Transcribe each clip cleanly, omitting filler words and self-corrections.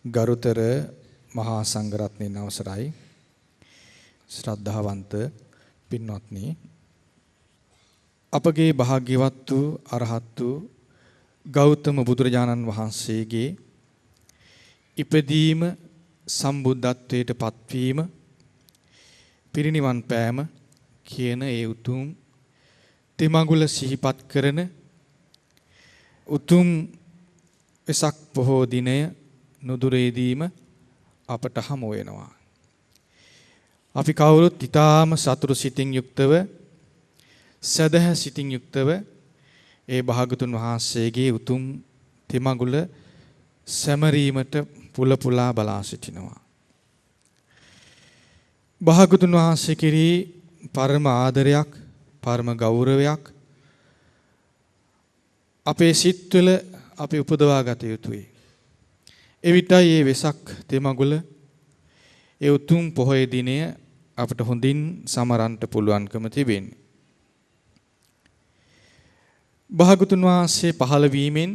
ගරුතර මහා සංඝරත්නයන් අවසරයි ශ්‍රද්ධාවන්ත පින්වත්නි අපගේ භාග්‍යවත් වූ අරහත් වූ ගෞතම බුදුරජාණන් වහන්සේගේ ඉපදීම සම්බුද්ධත්වයට පත්වීම පිරිනිවන් පෑම කියන ඒ උතුම් තෙමඟුල සිහිපත් කරන උතුම් වෙසක් පොහෝ දිනය නුදුරේදීම අපට හමු වෙනවා. අපි කවුරුත් ඊටාම සතුරු සිතින් යුක්තව සදහ සිතින් යුක්තව ඒ භාගතුන් වහන්සේගේ උතුම් තෙමඟුල සැමරීමට පුල පුලා බලා සිටිනවා. භාගතුන් වහන්සේ කෙරෙහි පරම ආදරයක් පරම ගෞරවයක් අපේ සිත්වල අපි උපදවා ගත යුතුයි. එවිටයි මේ වෙසක් තෙමඟුල ඒ උතුම් පොහොය දිනය අපට හොඳින් සමරන්නට පුළුවන්කම තිබෙන්නේ. භාගතුන් වහන්සේ පහළ වීමෙන්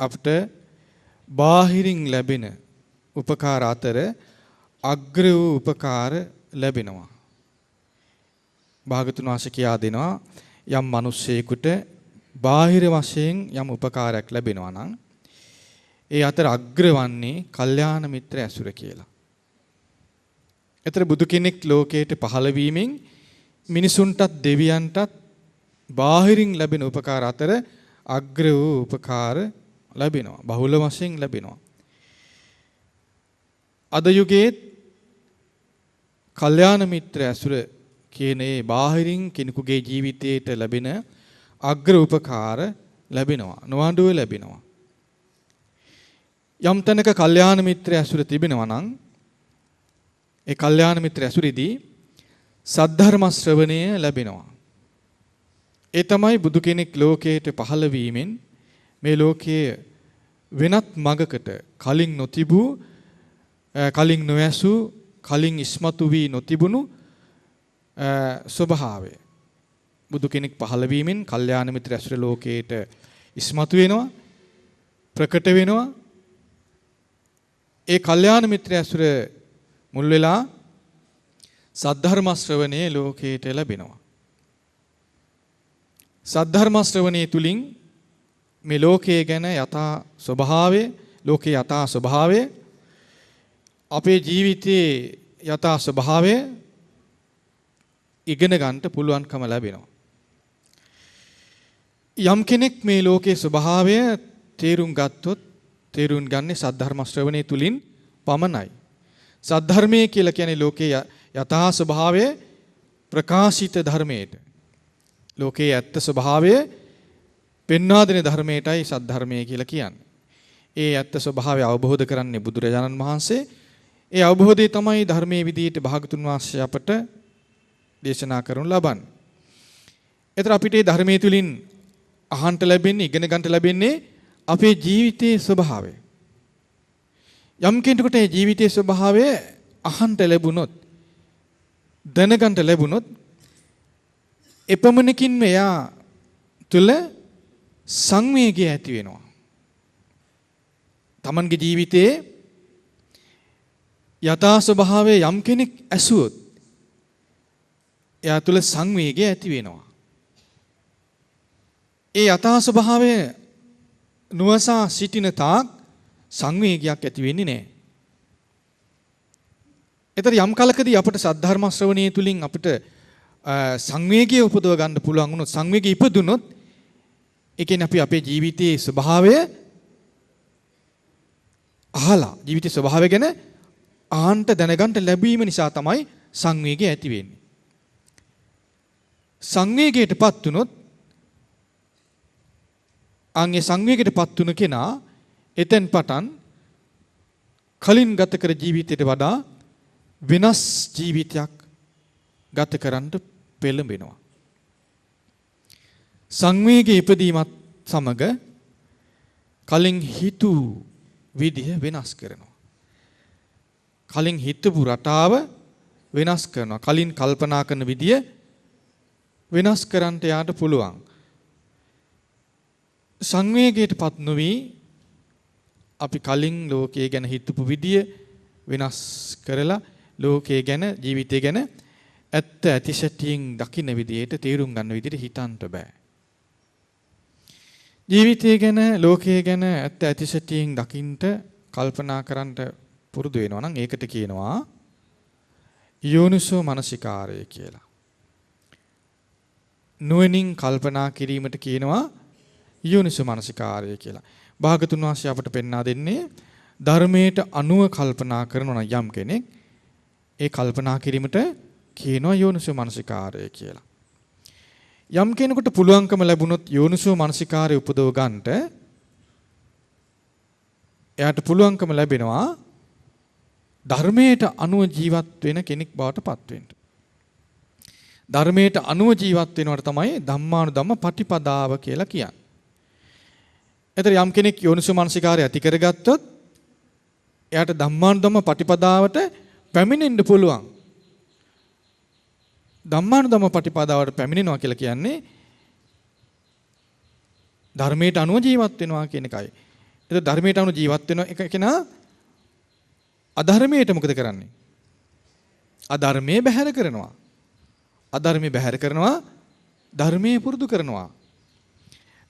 අපට බාහිරින් ලැබෙන උපකාර අතර අග්‍ර වූ උපකාර ලැබෙනවා. භාගතුන් වහන්සේ කියා දෙනවා යම් මිනිසෙකුට බාහිර වශයෙන් යම් උපකාරයක් ලැබෙනවා නම් ඒ අතර අග්‍රවන්නේ කල්යාණ මිත්‍ර ඇසුර කියලා. ඒතර බුදු කෙනෙක් ලෝකයට පහළ වීමෙන් මිනිසුන්ටත් දෙවියන්ටත් බාහිරින් ලැබෙන උපකාර අතර අග්‍ර වූ උපකාර ලැබෙනවා. බහුල වශයෙන් ලැබෙනවා. අද යුගයේ කල්යාණ මිත්‍ර ඇසුර කියන ඒ බාහිරින් කෙනෙකුගේ ජීවිතයට ලැබෙන අග්‍ර උපකාර ලැබෙනවා. නොඅඩුව ලැබෙනවා. යම් තැනක කල්යාණ මිත්‍ර ඇසුර තිබෙනවා නම් ඒ කල්යාණ මිත්‍ර ඇසුරේදී සද්ධර්ම ශ්‍රවණය ලැබෙනවා. ඒ තමයි බුදු කෙනෙක් ලෝකයට පහළ වීමෙන් මේ ලෝකයේ වෙනත් මගකට කලින් නොතිබූ කලින් නොඇසූ කලින් ඉස්මතු වී නොතිබුණු ස්වභාවය බුදු කෙනෙක් පහළ වීමෙන් කල්යාණ මිත්‍ර ඇසුර ලෝකයට ඉස්මතු වෙනවා ප්‍රකට වෙනවා. ඒ කල්යාණ මිත්‍ර ඇසුර මුල් වෙලා සද්ධර්ම ශ්‍රවණයේ ලෝකයට ලැබෙනවා. සද්ධර්ම ශ්‍රවණයේ තුලින් මේ ලෝකයේ ගැන යථා ස්වභාවය ලෝකේ යථා ස්වභාවය අපේ ජීවිතයේ යථා ස්වභාවය ඉගෙන ගන්නට පුළුවන්කම ලැබෙනවා. යම් කෙනෙක් මේ ලෝකේ ස්වභාවය තේරුම් ගත්තොත් තේරුම් ගන්නේ සද්ධර්ම ශ්‍රවණයේ තුලින් පමණයි. සද්ධර්මයේ කියලා කියන්නේ ලෝකේ යථා ස්වභාවය ප්‍රකාශිත ධර්මයට. ලෝකේ ඇත්ත ස්වභාවය පෙන්වා දෙන ධර්මයටයි සද්ධර්මය කියලා කියන්නේ. ඒ ඇත්ත ස්වභාවය අවබෝධ කරන්නේ බුදුරජාණන් වහන්සේ. ඒ අවබෝධය තමයි ධර්මයේ විදියට භාගතුන් වහන්සේ අපට දේශනා කරනු ලබන්නේ. ඒතර අපිට මේ ධර්මයේ තුලින් අහන්න ලැබෙන්නේ ඉගෙන ගන්න ලැබෙන්නේ අපේ ජීවිතයේ ස්වභාවය. යම් කෙනෙකුට ඒ ජීවිතයේ ස්වභාවය අහන්න ලැබුණොත් දැනගන්න ලැබුණොත් එපමණකින් එයා තුල සංවේගය ඇති වෙනවා. Tamanගේ ජීවිතයේ යථා ස්වභාවය යම් කෙනෙක් ඇසුවොත් එයා තුල සංවේගය ඇති වෙනවා. ඒ යථා ස්වභාවය නුවසා සිටින තාක් සංවේගයක් ඇති වෙන්නේ නැහැ. ඒතර යම් කලකදී අපට සද්ධර්ම ශ්‍රවණයේ තුලින් අපිට සංවේගය උපදව ගන්න පුළුවන් වුණොත් සංවේගය ඉපදුනොත් ඒ කියන්නේ අපි අපේ ජීවිතයේ ස්වභාවය අහලා ජීවිතයේ ස්වභාවය ගැන ආහන්ට දැනගන්න ලැබීම නිසා තමයි සංවේගය ඇති වෙන්නේ. සංවේගයටපත් වුනොත් අන්ගේ සංවේගයටපත් වුන කෙනා එතෙන් පටන් කලින් ගත කර ජීවිතයට වඩා වෙනස් ජීවිතයක් ගත කරන්න පෙළඹෙනවා. සංවේගයේ ඉපදීමත් සමග කලින් හිතු විදිහ වෙනස් කරනවා. කලින් හිතපු රටාව වෙනස් කරනවා. කලින් කල්පනා කරන විදිය වෙනස් කරන්නට යාට පුළුවන්. සංවේගයටපත් නොවි අපි කලින් ලෝකයේ ගැන හිතපු විදිය වෙනස් කරලා ලෝකයේ ගැන ජීවිතය ගැන ඇත්ත ඇතිසැටියෙන් දකින්න විදියට තේරුම් ගන්න විදියට හිතන්න බෑ. ජීවිතය ගැන ලෝකයේ ගැන ඇත්ත ඇතිසැටියෙන් දකින්න කල්පනා කරන්න පුරුදු වෙනවා නම් ඒකට කියනවා යෝනිසෝ මනසිකාරය කියලා. නුවණින් කල්පනා කිරීමට කියනවා යෝනිසෝ මනසිකාරය කියලා. භාගතුන් වහන්සේ අපට පෙන්වා දෙන්නේ ධර්මයට අනුව කල්පනා කරනවා නම් යම් කෙනෙක් ඒ කල්පනා කිරීමට කියනවා යෝනිසෝ මනසිකාරය කියලා. යම් කෙනෙකුට පුළුවන්කම ලැබුණොත් යෝනිසෝ මනසිකාරය උපදව ගන්නට එයාට පුළුවන්කම ලැබෙනවා ධර්මයට අනුව ජීවත් වෙන කෙනෙක් බවට පත් වෙන්න. ධර්මයට අනුව ජීවත් වෙනවට තමයි ධම්මානුධම්ම පටිපදාව කියලා කියන්නේ. එතන යම් කෙනෙක් යෝනිසෝ මනසිකාරය ඇති කරගත්තොත් එයාට ධම්මානුධම්ම පටිපදාවට පැමිණෙන්න පුළුවන්. ධම්මානුධම්ම පටිපදාවට පැමිණෙනවා කියලා කියන්නේ ධර්මයට අනුව ජීවත් වෙනවා කියන එකයි. ඒක ධර්මයට අනුව ජීවත් වෙන එක කෙනා අධර්මයට මොකද කරන්නේ? අධර්මයේ බැහැර කරනවා. අධර්මයේ බැහැර කරනවා ධර්මයේ පුරුදු කරනවා.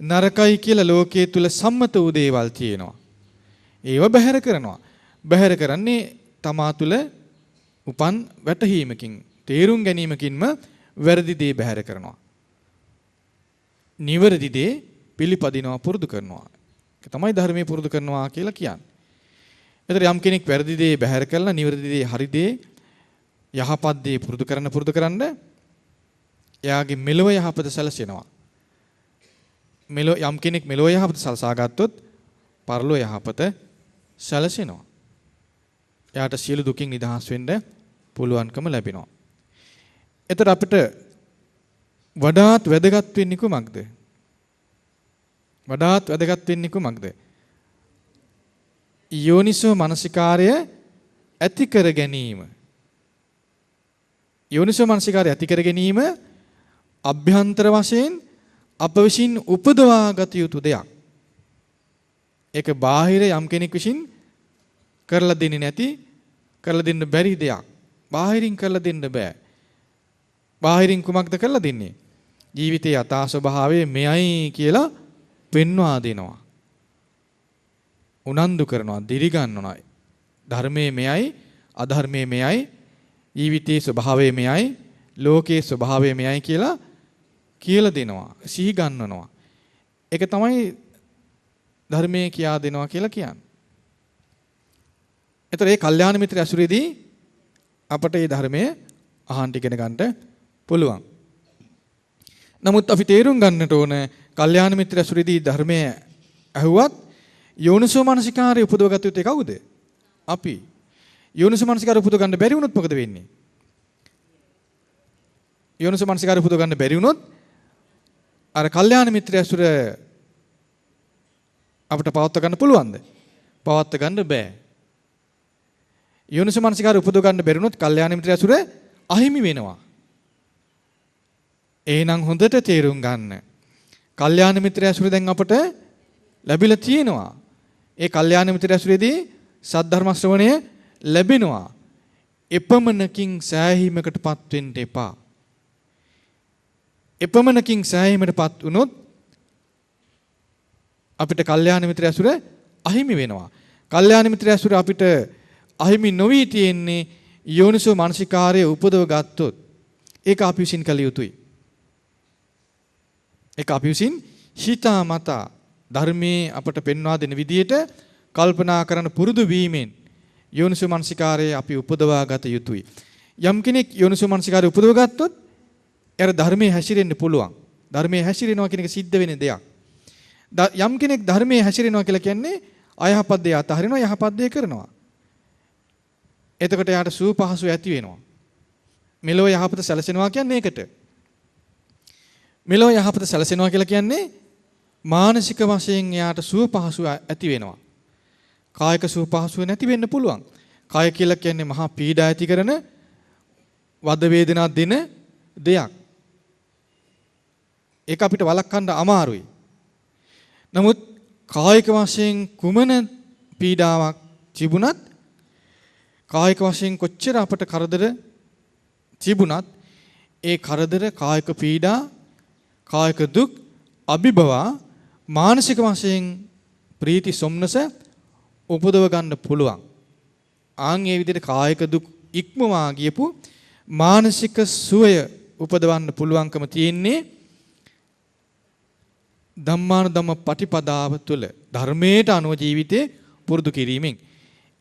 නරකයි කියලා ලෝකයේ තුල සම්මත වූ දේවල් තියෙනවා. ඒව බැහැර කරනවා. බැහැර කරන්නේ තමා තුල උපන් වැටහීමකින් තේරුම් ගැනීමකින්ම වැරදි දේ බැහැර කරනවා. නිවැරදි දේ පිළිපදිනවා පුරුදු කරනවා. ඒක තමයි ධර්මයේ පුරුදු කරනවා කියලා කියන්නේ. එතන යම් කෙනෙක් වැරදි දේ බැහැර කළා නිවැරදි දේ හරි දේ යහපත් දේ පුරුදු කරන්න එයාගේ මෙලොව යහපත සැලසෙනවා. යම් කෙනෙක් මෙලොව යහපත සලසා ගත්තොත් පරලොව යහපත සැලසෙනවා. එයාට සියලු දුකින් නිදහස් වෙන්න පුළුවන්කම ලැබෙනවා. එතකොට අපිට වඩාත් වැදගත් වෙන්නේ කුමක්ද? වඩාත් වැදගත් වෙන්නේ කුමක්ද? යෝනිසෝ මනසිකාරය ඇති කර ගැනීම. යෝනිසෝ මනසිකාරය ඇති කර ගැනීම අභ්‍යන්තර වශයෙන් අප විසින් උපදවා ගත යුතු දෙයක්. ඒක බාහිර යම් කෙනෙක් විසින් කරලා දෙන්නේ නැති, කරලා දෙන්න බැරි දෙයක්. බාහිරින් කරලා දෙන්න බෑ. බාහිරින් කුමක්ද කරලා දෙන්නේ? ජීවිතයේ යථා ස්වභාවය මෙයයි කියලා පෙන්වා දෙනවා. උනන්දු කරනවා, දිරිගන්වනවා. ධර්මයේ මෙයයි, අධර්මයේ මෙයයි, ජීවිතයේ ස්වභාවය මෙයයි, ලෝකයේ ස්වභාවය මෙයයි කියලා දෙනවා, සිහි ගන්වනවා. ඒක තමයි ධර්මයේ කියා දෙනවා කියලා කියන්නේ. ඒතර මේ කල්යාණ මිත්‍ර ඇසුරේදී අපට මේ ධර්මයේ අහන්න ඉගෙන ගන්නට පුළුවන්. නමුත් අපි තේරුම් ගන්නට ඕන කල්යාණ මිත්‍ර ඇසුරේදී ධර්මයේ අහුවත් යෝනිසෝ මනසිකාරය උපදවගත යුත්තේ කවුද? අපි. යෝනිසෝ මනසිකාරය උපදව ගන්න බැරි වුණොත් මොකද වෙන්නේ? යෝනිසෝ මනසිකාරය උපදව ගන්න බැරි වුණොත් අර කල්යාණ මිත්‍ර ඇසුර අපිට පවත්වා ගන්න පුළුවන්ද? පවත්වා ගන්න බෑ. යෝනිසෝ මනසිකාරය උපදව ගන්න බැරි වුණොත් කල්යාණ මිත්‍ර ඇසුර අහිමි වෙනවා. එහෙනම් හොඳට තේරුම් ගන්න. කල්යාණ මිත්‍ර ඇසුර දැන් අපට ලැබිලා තියෙනවා. ඒ කල්යාණ මිත්‍ර ඇසුරේදී සද්ධර්ම ශ්‍රවණය ලැබෙනවා. එපමණකින් සෑහීමකටපත් වෙන්න එපා. එපමණකින් සෑහීමකටපත් වුණොත් අපිට කල්යාණ මිත්‍ර ඇසුර අහිමි වෙනවා. කල්යාණ මිත්‍ර ඇසුර අපිට අහිමි නොවි තියෙන්නේ යෝනිසෝ මානසිකාරය උපදව ගත්තොත් ඒක අපි විසින් කළ යුතුයි. ඒක අපි විසින් හිතාමතා ධර්මයේ අපට පෙන්වා දෙන විදිහට කල්පනා කරන පුරුදු වීමෙන් යෝනිසෝ මනසිකාරය අපි උපදවා ගත යුතුයි. යම් කෙනෙක් යෝනිසෝ මනසිකාරය උපදව ගත්තොත් එයාර ධර්මයේ හැසිරෙන්න පුළුවන්. ධර්මයේ හැසිරෙනවා කියන එක සිද්ධ වෙන දෙයක්. යම් කෙනෙක් ධර්මයේ හැසිරෙනවා කියලා කියන්නේ අයහපත් දේ අතහරිනවා, යහපත් දේ කරනවා. එතකොට එයාට සුව පහසු ඇති වෙනවා. මෙලොව යහපත සැලසෙනවා කියන්නේ ඒකට. මෙලොව යහපත සැලසෙනවා කියලා කියන්නේ මානසික වශයෙන් එයාට සුව පහසු ඇති වෙනවා. කායික සුව පහසුව නැති වෙන්න පුළුවන්. කාය කියලා කියන්නේ මහා පීඩා ඇති කරන වද වේදනා දෙන දෙයක්. ඒක අපිට වළක්වන්න අමාරුයි. නමුත් කායික වශයෙන් කුමන පීඩාවක් තිබුණත් කායික වශයෙන් කොච්චර අපට කරදර තිබුණත් ඒ කරදර කායික පීඩා කායික දුක් අභිභවා මානසික වශයෙන් ප්‍රීති සොම්නස උපදව ගන්න පුළුවන්. ආන් ඒ විදිහට කායික දුක් ඉක්මවා ගියපු මානසික සුවය උපදවන්න පුළුවන්කම තියෙන්නේ ධම්මානුධම්ම පටිපදාව තුළ ධර්මයට අනුව ජීවිතේ පුරුදු කිරීමෙන්.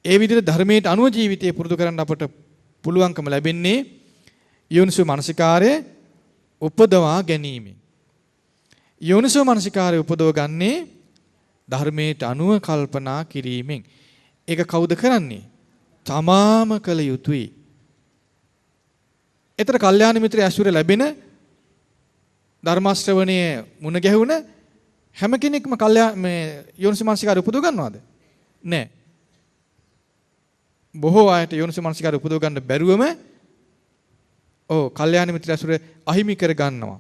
ඒ විදිහට ධර්මයට අනුව ජීවිතේ පුරුදු කරන්න අපට පුළුවන්කම ලැබෙන්නේ යෝනිසෝ මනසිකාරය උපදවා ගැනීමෙන්. යෝනිසෝ මනසිකාරය උපදව ගන්නේ ධර්මයට අනුව කල්පනා කිරීමෙන්. ඒක කවුද කරන්නේ? තමාම කළ යුතුයි. ඒතර කල්යාණ මිත්‍රය ඇසුර ලැබෙන ධර්ම ශ්‍රවණයේ මුණ ගැහුණ හැම කෙනෙක්ම මේ යෝනිසෝ මනසිකාරය උපදව ගන්නවද? නැහැ. බොහෝ අයට යෝනිසෝ මනසිකාරය උපදව ගන්න බැරුවම කල්යාණ මිත්‍ර ඇසුර අහිමි කර ගන්නවා.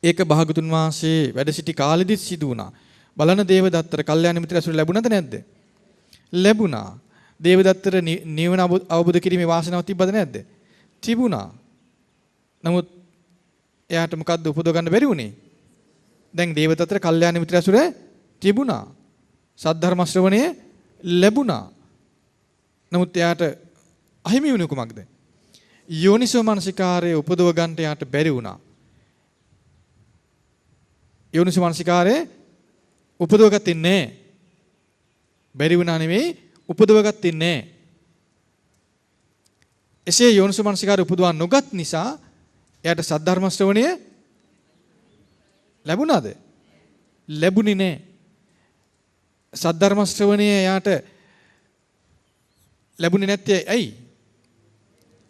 ඒක භාගතුන් වහන්සේ වැඩ සිටි කාලෙදිත් සිදු වුණා. බලන දේවදත්තට කල්යාණ මිත්‍ර ඇසුර ලැබුණද නැද්ද? ලැබුණා. දේවදත්තට නිවන අවබෝධ කිරීමේ වාසනාව තිබ්බද නැද්ද? තිබුණා. නමුත් එයාට මොකද්ද උපදව ගන්න බැරි වුණේ? දැන් දේවදත්තට කල්යාණ මිත්‍ර ඇසුර තිබුණා. සද්ධර්ම ශ්‍රවණය ලැබුණා. නමුත් එයාට අහිමි වුණේ කුමක්ද? යෝනිසෝ මනසිකාරය උපදව ගන්නට යාට බැරි වුණා. යෝනිසෝ මනසිකාරය උපදව ගත්තේ නැහැ. බැරි වුණා නෙවෙයි උපදව ගත්තේ නැහැ. එසේ යෝනිසෝ මනසිකාරය උපදවා නොගත් නිසා එයාට සද්ධර්ම ශ්‍රවණය ලැබුණාද? ලැබුණේ නැහැ. සද්ධර්ම ශ්‍රවණය එයාට ලැබුණේ නැත්තේ ඇයි?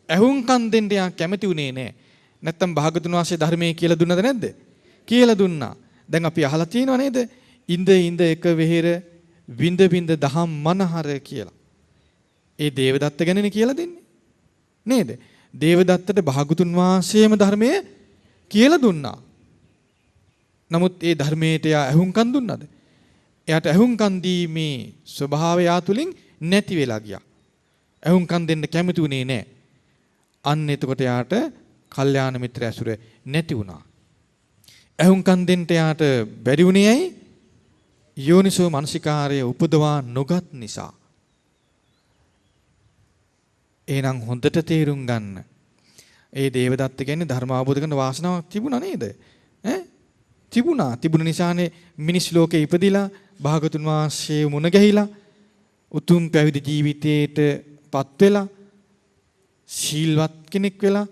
ඇහුම්කන් දෙන්න යා කැමති උනේ නැහැ. නැත්තම් භාගතුන් වහන්සේ ධර්මයේ කියලා දුන්නද නැද්ද? කියලා දුන්නා. දැන් අපි අහලා තියෙනව නේද? ඉඳ ඉඳ එක වෙහෙර විඳ විඳ දහම් මනහර කියලා. ඒ දේවදත්ත ගැනනේ කියලා දෙන්නේ. නේද? දේවදත්තට භාගතුන් වහන්සේම ධර්මයේ කියලා දුන්නා. නමුත් ඒ ධර්මයට යා ඇහුම්කන් දුන්නද? එයාට ඇහුම්කන් දීමේ ස්වභාවය තුලින් නැති වෙලා ගියා. ඇහුම්කන් දෙන්න කැමති උනේ නැහැ. අන්න එතකොට යාට කල්යාණ මිත්‍ර ඇසුර නැති වුණා. ඇහුම්කන් දෙන්න යාට බැරි වුණේ ඇයි? යෝනිසෝ මනසිකාරය උපදවා නොගත් නිසා. එහෙනම් හොඳට තේරුම් ගන්න. ඒ දේවදත්ත කියන්නේ ධර්ම අවබෝධ කරන වාසනාවක් තිබුණා නේද? තිබුණා. තිබුණ නිසානේ මිනිස් ලෝකේ ඉපදිලා භාගතුන් වහන්සේ මුණ ගැහිලා උතුම් පැවිදි ජීවිතයටපත් වෙලා සීල්වත් කෙනෙක් වෙලා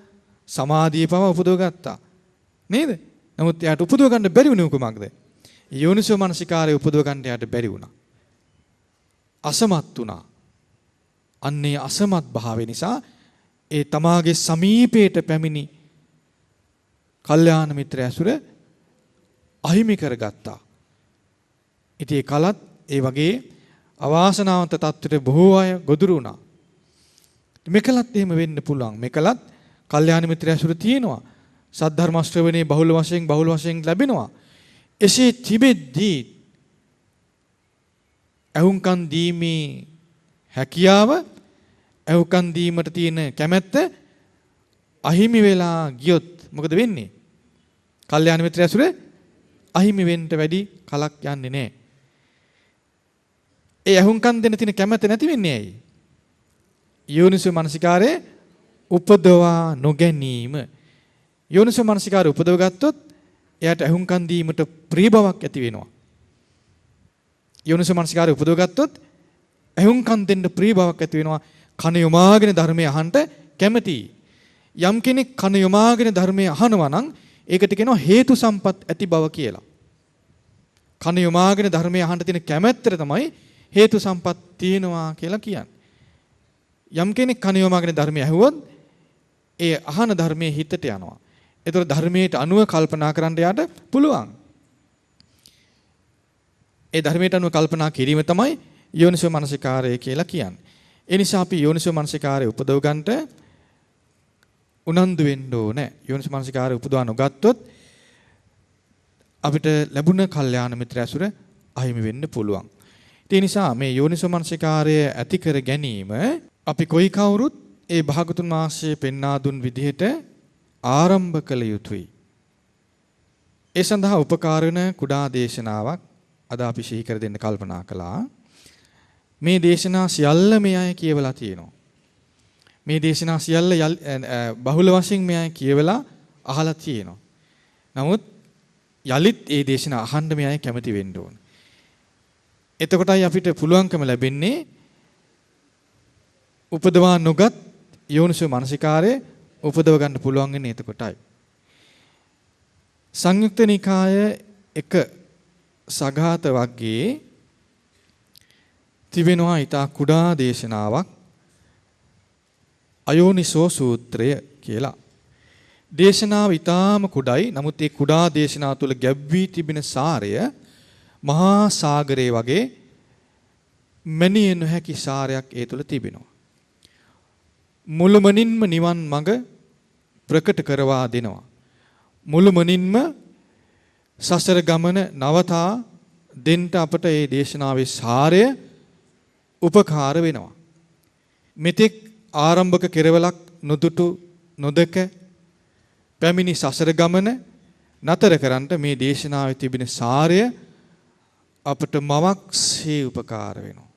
සමාධිය පව උපදව ගත්තා. නේද? නමුත් එයාට උපදව ගන්න බැරි වුණේ කොහොමද? යෝනිසෝ මනසිකාරය උපදව ගන්න එයාට බැරි වුණා. අසමත් වුණා. අන්නේ අසමත් භාවය නිසා ඒ තමාගේ සමීපයට පැමිණි කල්යාණ මිත්‍ර ඇසුර අහිමි කරගත්තා. ඉතින් කලත් ඒ වගේ අවාසනාවන්ත තත්ත්වයට බොහෝ අය ගොදුරු වුණා. මේකලත් එහෙම වෙන්න පුළුවන්. මේකලත් කල්යාණ මිත්‍ර ඇසුර තියෙනවා. සද්ධර්ම ශ්‍රවණේ බහුල වශයෙන් ලැබෙනවා. එසේ තිබෙද්දී ඇහුම්කන් දීමේ හැකියාව ඇහුම්කන් දීමට තියෙන කැමැත්ත අහිමි වෙලා ගියොත් මොකද වෙන්නේ? කල්යාණ මිත්‍ර ඇසුර අහිමි වෙන්න වැඩි කලක් යන්නේ නැහැ. ඒ ඇහුම්කන් දෙන්න තියෙන කැමැත්ත නැති වෙන්නේ ඇයි? යෝනිසෝ මනසිකාරය උපදවා නොගැනීම. යෝනිසෝ මනසිකාරය උපදව ගත්තොත් එයාට ඇහුම්කන් දීමට ප්‍රිය බවක් ඇති වෙනවා. යෝනිසෝ මනසිකාරය උපදව ගත්තොත් ඇහුම්කන් දෙන්න ප්‍රිය බවක් ඇති වෙනවා. කන යොමාගෙන ධර්මය අහන්න කැමතියි. යම් කෙනෙක් කන යොමාගෙන ධර්මය අහනවා නම් ඒකට කියනවා හේතු සම්පත් ඇති බව කියලා. කන යොමාගෙන ධර්මය අහන්න තියෙන කැමැත්තට තමයි හේතු සම්පත් තියෙනවා කියලා කියන්නේ. යම් කෙනෙක් කන යොමාගෙන ධර්මය ඇහුවොත් ඒ අහන ධර්මයේ හිතට යනවා. ඒතකොට ධර්මයට අනුව කල්පනා කරන්න යාට පුළුවන්. ඒ ධර්මයට අනුව කල්පනා කිරීම තමයි යෝනිසෝ මනසිකාරය කියලා කියන්නේ. ඒ නිසා අපි යෝනිසෝ මනසිකාරය උපදව ගන්නට උනන්දු වෙන්න ඕනේ. යෝනිසෝ මනසිකාරය උපදවා නොගත්තොත් අපිට ලැබුණ කල්යාණ මිත්‍ර ඇසුර අහිමි වෙන්න පුළුවන්. ඒ නිසා මේ යෝනිසෝමනසිකාරය ඇති කර ගැනීම අපි කොයි කවුරුත් ඒ භාගතුන් වහන්සේ පෙන්වා දුන් විදිහට ආරම්භ කළ යුතුයි. ඒ සඳහා උපකාර වෙන කුඩා දේශනාවක් අද අපි සිහි කර දෙන්න කල්පනා කළා. මේ දේශනා සියල්ල මේ අය කියවලා තියෙනවා. මේ දේශනා සියල්ල බහුල වශයෙන් මේ අය කියවලා අහලා තියෙනවා. නමුත් යලිත් ඒ දේශනා අහන්න මේ අය කැමති වෙන්න ඕන. එතකොටයි අපිට පුළුවන්කම ලැබෙන්නේ උපදවා නොගත් යෝනිසෝ මනසිකාරය උපදව ගන්න පුළුවන් වෙන්නේ එතකොටයි. සංයුක්ත නිකාය එක සඝාත වර්ගයේ තිබෙනවා ඊට කුඩා දේශනාවක් අයෝනිසෝ සූත්‍රය කියලා. දේශනාව ඊටාම කුඩායි. නමුත් ඒ කුඩා දේශනාව තුළ ගැබ් වී තිබෙන සාරය මහා සාගරය වගේ මැනිය නොහැකි සාරයක් ඒ තුළ තිබෙනවා. මුළුමනින්ම නිවන් මඟ ප්‍රකට කරවා දෙනවා. මුළුමනින්ම සසර ගමන නවතා දෙන්න අපට මේ දේශනාවේ සාරය උපකාර වෙනවා. මෙතෙක් ආරම්භක කෙරවලක් නොදුටු නොදක පැමිණි සසර ගමන නතර කරන්නට මේ දේශනාවේ තිබෙන සාරය අපට මවක්සේ උපකාර වෙනවා.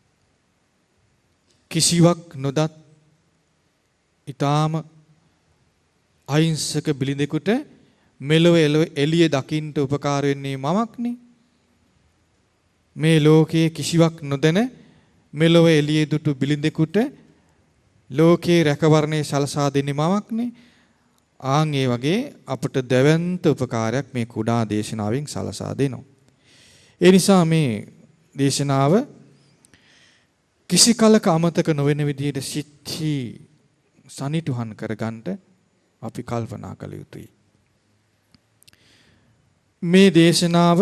කිසිවක් නොදත් ඊටාම අහිංසක බිලිඳෙකුට මෙලොව එළිය දකින්න උපකාර වෙන්නේ මමක්නේ. මේ ලෝකයේ කිසිවක් නොදැන මෙලොව එළියේ දුටු බිලිඳෙකුට ලෝකේ රැකවරණේ සලසා දෙන්නේ මමක්නේ. ආන් ඒ වගේ අපට දැවැන්ත උපකාරයක් මේ කුඩා දේශනාවෙන් සලසා දෙනවා. ඒ නිසා මේ දේශනාව කිසි කලක අමතක නොවන විදිහට සිත්හි සනිටුහන් කරගන්න අපි කල්පනා කළ යුතුයි. මේ දේශනාව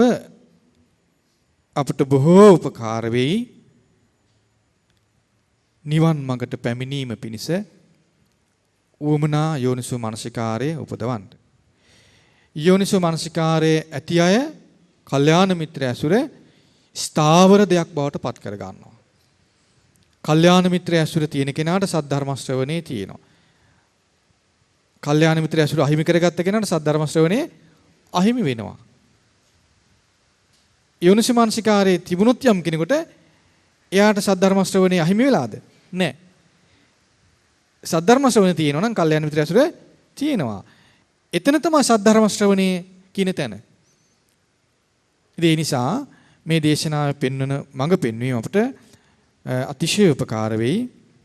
අපට බොහෝ උපකාර වෙයි නිවන් මඟට පැමිණීම පිණිස උවමනා යෝනිසෝ මනසිකාරය උපදවන්න. යෝනිසෝ මනසිකාරයේ ඇති අය කල්යාණ මිත්‍ර ඇසුර ස්ථාවර දෙයක් බවට පත් කර ගන්නවා. කල්යාණ මිත්‍ර ඇසුර තියෙන කෙනාට සද්ධර්ම ශ්‍රවණේ තියෙනවා. කල්යාණ මිත්‍ර ඇසුර අහිමි කරගත්ත කෙනාට සද්ධර්ම ශ්‍රවණේ අහිමි වෙනවා. යෝනිසෝ මනසිකාරයේ තිබුණොත් යම් කෙනෙකුට එයාට සද්ධර්ම ශ්‍රවණේ අහිමි වෙලාද? නැහැ. සද්ධර්ම ශ්‍රවණේ තියෙනවා නම් කල්යාණ මිත්‍ර ඇසුර තියෙනවා. එතන තමයි සද්ධර්ම ශ්‍රවණේ කියන තැන. ඒ නිසා මේ දේශනාවේ පෙන්වන මඟ පෙන්වීම අපට අතිශය උපකාර වෙයි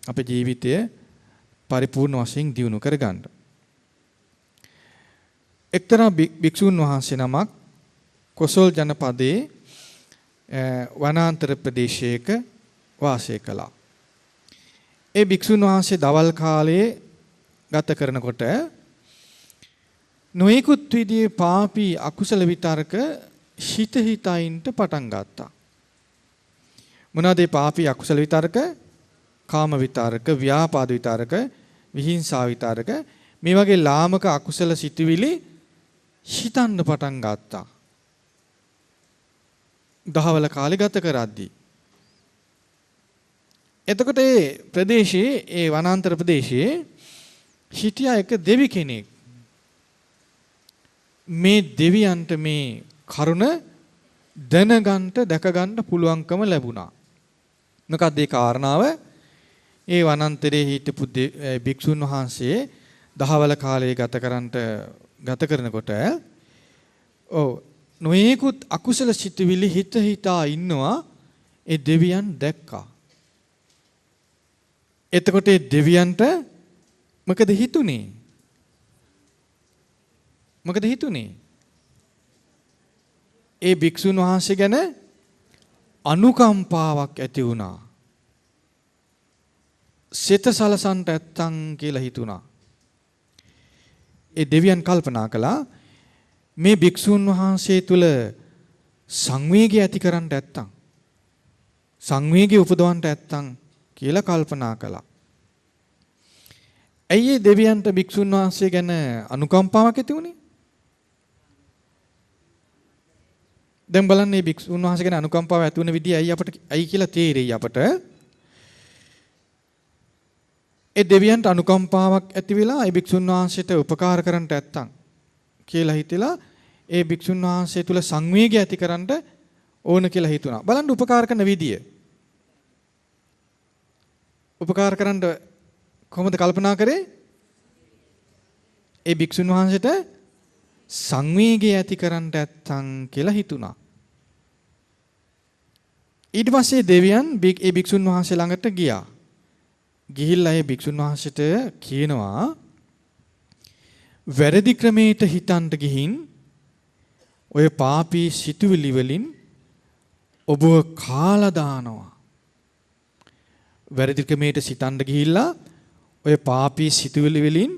අපේ ජීවිතය පරිපූර්ණ වශයෙන් දියුණු කරගන්න. එක්තරා භික්ෂුන් වහන්සේ නමක් කොසල් ජනපදයේ වනාන්තර ප්‍රදේශයක වාසය කළා. ඒ භික්ෂුන් වහන්සේ දවල් කාලයේ ගත කරනකොට නොයෙකුත් විදිහේ පාපී අකුසල විතරක හිත හිතයින්ට පටන් ගත්තා. මොනවාද මේ පාපී අකුසල විතරක? කාම විතරක, ව්‍යාපාද විතරක, විහිංසා විතරක, මේ වගේ ලාමක අකුසල සිතුවිලි හිතන්න පටන් ගත්තා. දහවල කාලේ ගත කරද්දී. එතකොට ඒ ප්‍රදේශයේ, ඒ වනාන්තර ප්‍රදේශයේ හිටියා එක දෙවි කෙනෙක්. මේ දෙවියන්ට මේ කරුණ දැනගන්න දැකගන්න පුළුවන්කම ලැබුණා. මොකක්ද ඒ කාරණාව? ඒ වනාන්තරයේ හිටපු භික්ෂුන් වහන්සේ දහවල කාලයේ ගත කරනකොට නොයෙකුත් අකුසල සිතුවිලි හිත හිතා ඉන්නවා ඒ දෙවියන් දැක්කා. එතකොට ඒ දෙවියන්ට මොකද හිතුනේ? මොකද හිතුනේ? ඒ භික්ෂුන් වහන්සේ ගැන අනුකම්පාවක් ඇති වුණා. සිත සලසන්ට ඇත්තන් කියලා හිතුණා. ඒ දෙවියන් කල්පනා කළා මේ භික්ෂුන් වහන්සේ තුල සංවේගය ඇති කරන්න ඇත්තන්, සංවේගය උපදවන්න ඇත්තන් කියලා කල්පනා කළා. ඇයි ඒ දෙවියන්ට භික්ෂුන් වහන්සේ ගැන අනුකම්පාවක් ඇති වුණේ? දැන් බලන්න මේ භික්ෂුන් වහන්සේ ගැන අනුකම්පාව ඇති වෙන විදිය ඇයි කියලා තේරෙයි අපට. ඒ දෙවියන්ට අනුකම්පාවක් ඇති වෙලා ඒ භික්ෂුන් වහන්සේට උපකාර කරන්නට නැත්තම් කියලා හිතලා ඒ භික්ෂුන් වහන්සේ තුල සංවේගය ඇති කරන්න ඕන කියලා හිතුණා. බලන්න උපකාර කරන විදිය. උපකාර කරන්න කොහොමද කල්පනා කරේ? ඒ භික්ෂුන් වහන්සේට සංවේගය ඇති කරන්න නැත්තම් කියලා හිතුණා. ඊට පස්සේ දෙවියන් ඒ භික්ෂුන් වහන්සේ ළඟට ගියා. ගිහිල්ලා ඒ භික්ෂුන් වහන්සේට කියනවා වැරදි ක්‍රමයට හිතන්ට ගිහින් ඔය පාපී සිතුවිලි වලින් ඔබව කාලා දානවා. වැරදි ක්‍රමයට සිතන්ට ගිහිල්ලා ඔය පාපී සිතුවිලි වලින්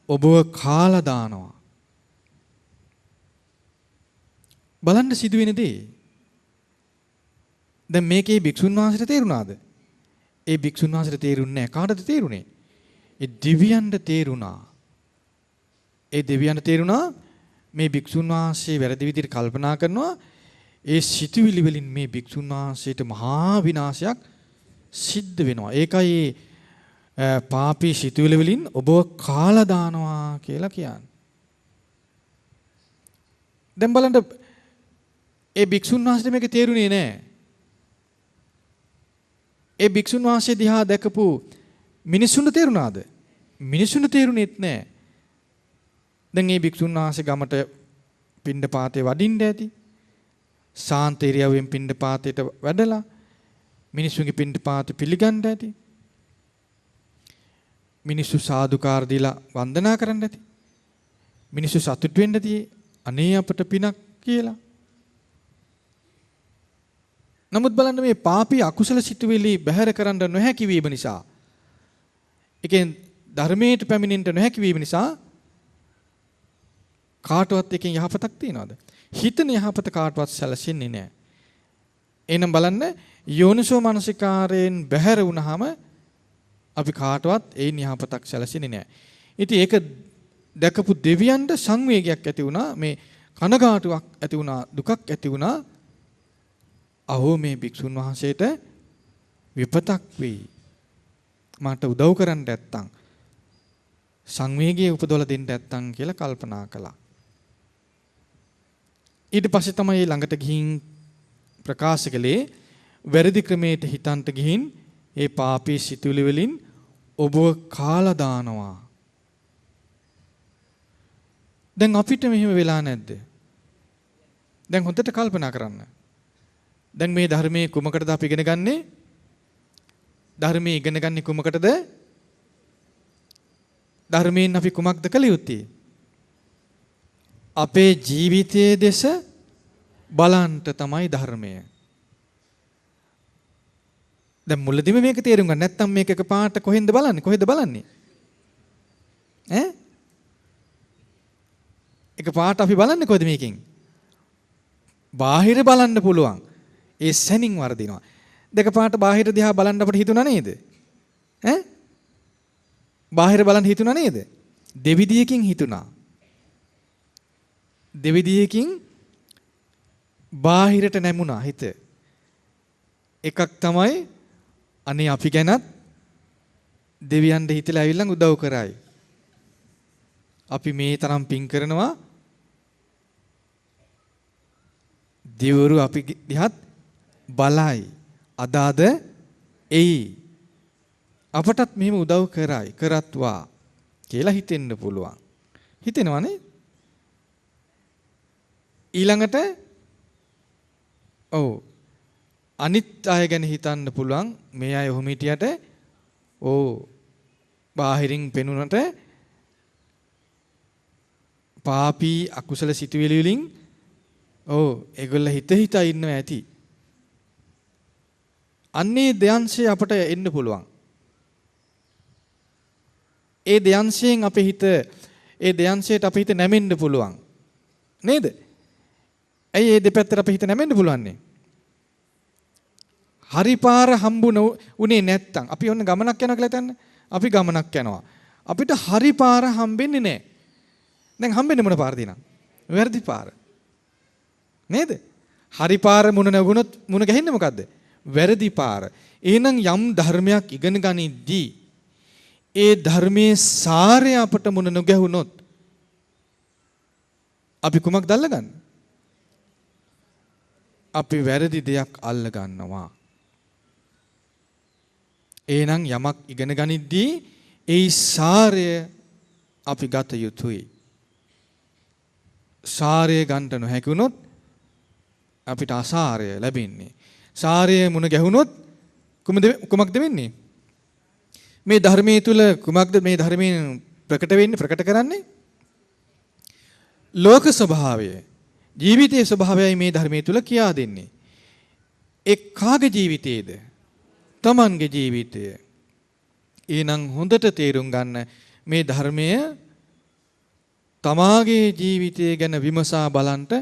ඔබව කාලා දානවා. බලන්න සිදුවෙන දේ. දැන් මේකේ භික්ෂුන් වහන්සේට තේරුණාද? ඒ භික්ෂුන් වහන්සේට තේරුන්නේ නැහැ. කාටද තේරුනේ? ඒ දෙවියන්ට තේරුණා. ඒ දෙවියන්ට තේරුණා මේ භික්ෂුන් වහන්සේ වැරදි විදිහට කල්පනා කරනවා. ඒ සිතුවිලි වලින් මේ භික්ෂුන් වහන්සේට මහා විනාශයක් සිද්ධ වෙනවා. ඒකයි පාපී සිතුවිලි වලින් ඔබව කාලා දානවා කියලා කියන්නේ. දැන් බලන්න ඒ භික්ෂුන් වහන්සේට මේක තේරුනේ නැහැ. ඒ භික්ෂුන් වහන්සේ දිහා දැකපු මිනිසුන්ට තේරුණාද? මිනිසුන්ට තේරුණෙත් නැහැ. දැන් මේ භික්ෂුන් වහන්සේ ගමට පිණ්ඩපාතේ වඩින්න ඇති. සාන්ත ඉරියව්වෙන් පිණ්ඩපාතේට වැඩලා මිනිසුන්ගේ පිණ්ඩපාත පිළිගන්න ඇති. මිනිස්සු සාදුකාර දීලා වන්දනා කරන්න ඇති. මිනිස්සු සතුට වෙන්න ඇති. අනේ අපට පිනක් කියලා. නමුත් බලන්න මේ පාපී අකුසල සිතුවිලි බැහැර කරන්න නොහැකි වීම නිසා, එකෙන් ධර්මයට පැමිණෙන්න නොහැකි වීම නිසා කාටවත් එකෙන් යහපතක් තියනවද? හිතන යහපත කාටවත් සැලසෙන්නේ නැහැ. එහෙනම් බලන්න යෝනිසෝ මනසිකාරයෙන් බැහැර වුණාම අපි කාටවත් ඒන් යහපතක් සැලසෙන්නේ නැහැ. ඉතින් ඒක දැකපු දෙවියන්ට සංවේගයක් ඇති වුණා, මේ කනගාටුවක් ඇති වුණා, දුකක් ඇති වුණා. අහෝ මේ භික්ෂුන් වහන්සේට විපතක් වෙයි. මට උදව් කරන්න නැත්තම් සංවේගයේ උපදවලා දෙන්න නැත්තම් කියලා කල්පනා කළා. ඊට පස්සේ තමයි ළඟට ගිහින් ප්‍රකාශ කළේ වැරදි ක්‍රමයට හිතන්ට ගිහින් ඒ පාපී සිතුවිලි වලින් ඔබව කාලා දානවා. දැන් අපිට මෙහෙම වෙලා නැද්ද? දැන් හොඳට කල්පනා කරන්න. දැන් මේ ධර්මයේ කුමකටද අපි ඉගෙන ගන්නේ? ධර්මයේ ඉගෙන ගන්නේ කුමකටද? ධර්මයෙන් අපි කුමක්ද කළ යුත්තේ? අපේ ජීවිතයේ දෙස බලන්ට තමයි ධර්මය. දැන් මුලදීම මේක තේරුම් ගන්න නැත්නම් මේක එකපාරට කොහෙන්ද බලන්නේ? කොහෙද බලන්නේ? ඈ? එකපාරට අපි බලන්නේ කොහෙද මේකෙන්? බාහිර බලන්න පුළුවන්. ඒ සැනින් වර්ධිනවා. දෙකපාරට බාහිර දිහා බලන්න අපිට හිතුණා නේද? ඈ? බාහිර බලන්න හිතුණා නේද? දෙවිදියකින් හිතුණා. දෙවිදියකින් බාහිරට නැමුණා හිත. එකක් තමයි අනේ අපි ගැනත් දෙවියන්ට හිතලා ඇවිල්ලා උදව් කරයි. අපි මේ තරම් පින් කරනවා. දෙවිවරු අපි දිහත් බලයි. අදාද එයි. අපටත් මෙහෙම උදව් කරයි. කරත්වා කියලා හිතෙන්න පුළුවන්. හිතෙනවනේ? ඊළඟට ඔව් අනිත් අය ගැන හිතන්න පුළුවන්. මේ අය ඔහොම හිටියට බාහිරින් පෙනුනට පාපී අකුසල සිතුවිලි වලින් ඒගොල්ල හිත ඉන්නවා ඇති. අන්නේ දයන්සේ අපට එන්න පුළුවන්. ඒ දයන්සයෙන් අපේ හිත ඒ දයන්සයට අපේ හිත නැමෙන්න පුළුවන්. නේද? ඇයි මේ දෙපැත්තට අපේ හිත නැමෙන්න පුළුවන්නේ? හරි පාර උනේ නැත්තම් අපි ඔන්න ගමනක් යනවා කියලා හිතන්න. අපි ගමනක් යනවා. අපිට හරි පාර හම්බෙන්නේ නැහැ. දැන් හම්බෙන්නේ මොන පාරද නං? වැරදි පාර. නේද? හරි පාර මුණ නැගුණොත් මුණ ගැහින්නේ මොකද්ද? වැරදි පාර. එහෙනම් යම් ධර්මයක් ඉගෙන ගනිද්දී ඒ ධර්මයේ සාරය අපට මුණ නොගැහුනොත් අපි කුමක්ද අල්ලගන්නේ? අපි වැරදි දෙයක් අල්ල ගන්නවා. එහෙනම් යමක් ඉගෙන ගනිද්දී ඒ සාරය අපි ගත යුතුයි. සාරය ගන්න නොහැකි වුණොත් අපිට අසාරය ලැබෙන්නේ. සාරය මුණ ගැහුනොත් කුමක්ද වෙන්නේ? මේ ධර්මයේ තුල කුමක්ද මේ ධර්මයෙන් ප්‍රකට වෙන්නේ ප්‍රකට කරන්නේ? ලෝක ස්වභාවය, ජීවිතයේ ස්වභාවයයි මේ ධර්මයේ තුල කියා දෙන්නේ. ඒ කාගේ ජීවිතයේද? තමන්ගේ ජීවිතය. එහෙනම් හොඳට තේරුම් ගන්න මේ ධර්මය තමාගේ ජීවිතය ගැන විමසා බලන්ට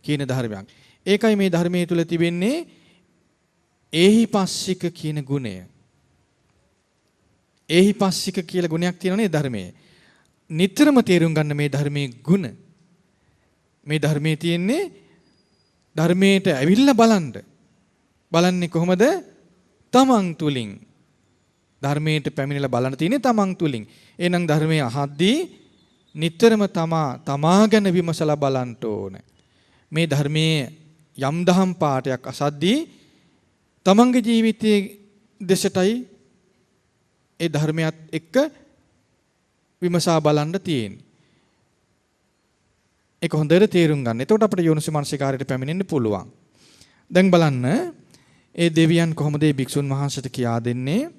කියන ධර්මයක්. ඒකයි මේ ධර්මයේ තුල තිබෙන්නේ ඒහිපස්සික කියන ගුණය. ඒහිපස්සික කියලා ගුණයක් තියෙනනේ ධර්මයේ. නිතරම තේරුම් ගන්න මේ ධර්මයේ ගුණ. මේ ධර්මයේ තියෙන්නේ ධර්මයට ඇවිල්ලා බලන්න. බලන්නේ කොහොමද? තමන් තුලින්. ධර්මයට පැමිණිලා බලන්න තියෙන්නේ තමන් තුලින්. එහෙනම් ධර්මයේ අහද්දී නිතරම තමා ගැන විමසලා බලන්න ඕනේ. මේ ධර්මයේ යම් දහම් පාඩයක් අසද්දී තමන්ගේ ජීවිතයේ දෙසටයි ඒ ධර්මයත් එක්ක විමසා බලන්න තියෙන්නේ. ඒක හොඳට තේරුම් ගන්න. එතකොට අපිට යෝනිසමනසිකාරයට පැමිණෙන්න පුළුවන්. දැන් බලන්න ඒ දෙවියන් කොහොමද මේ භික්ෂුන් වහන්සේට කියා දෙන්නේ?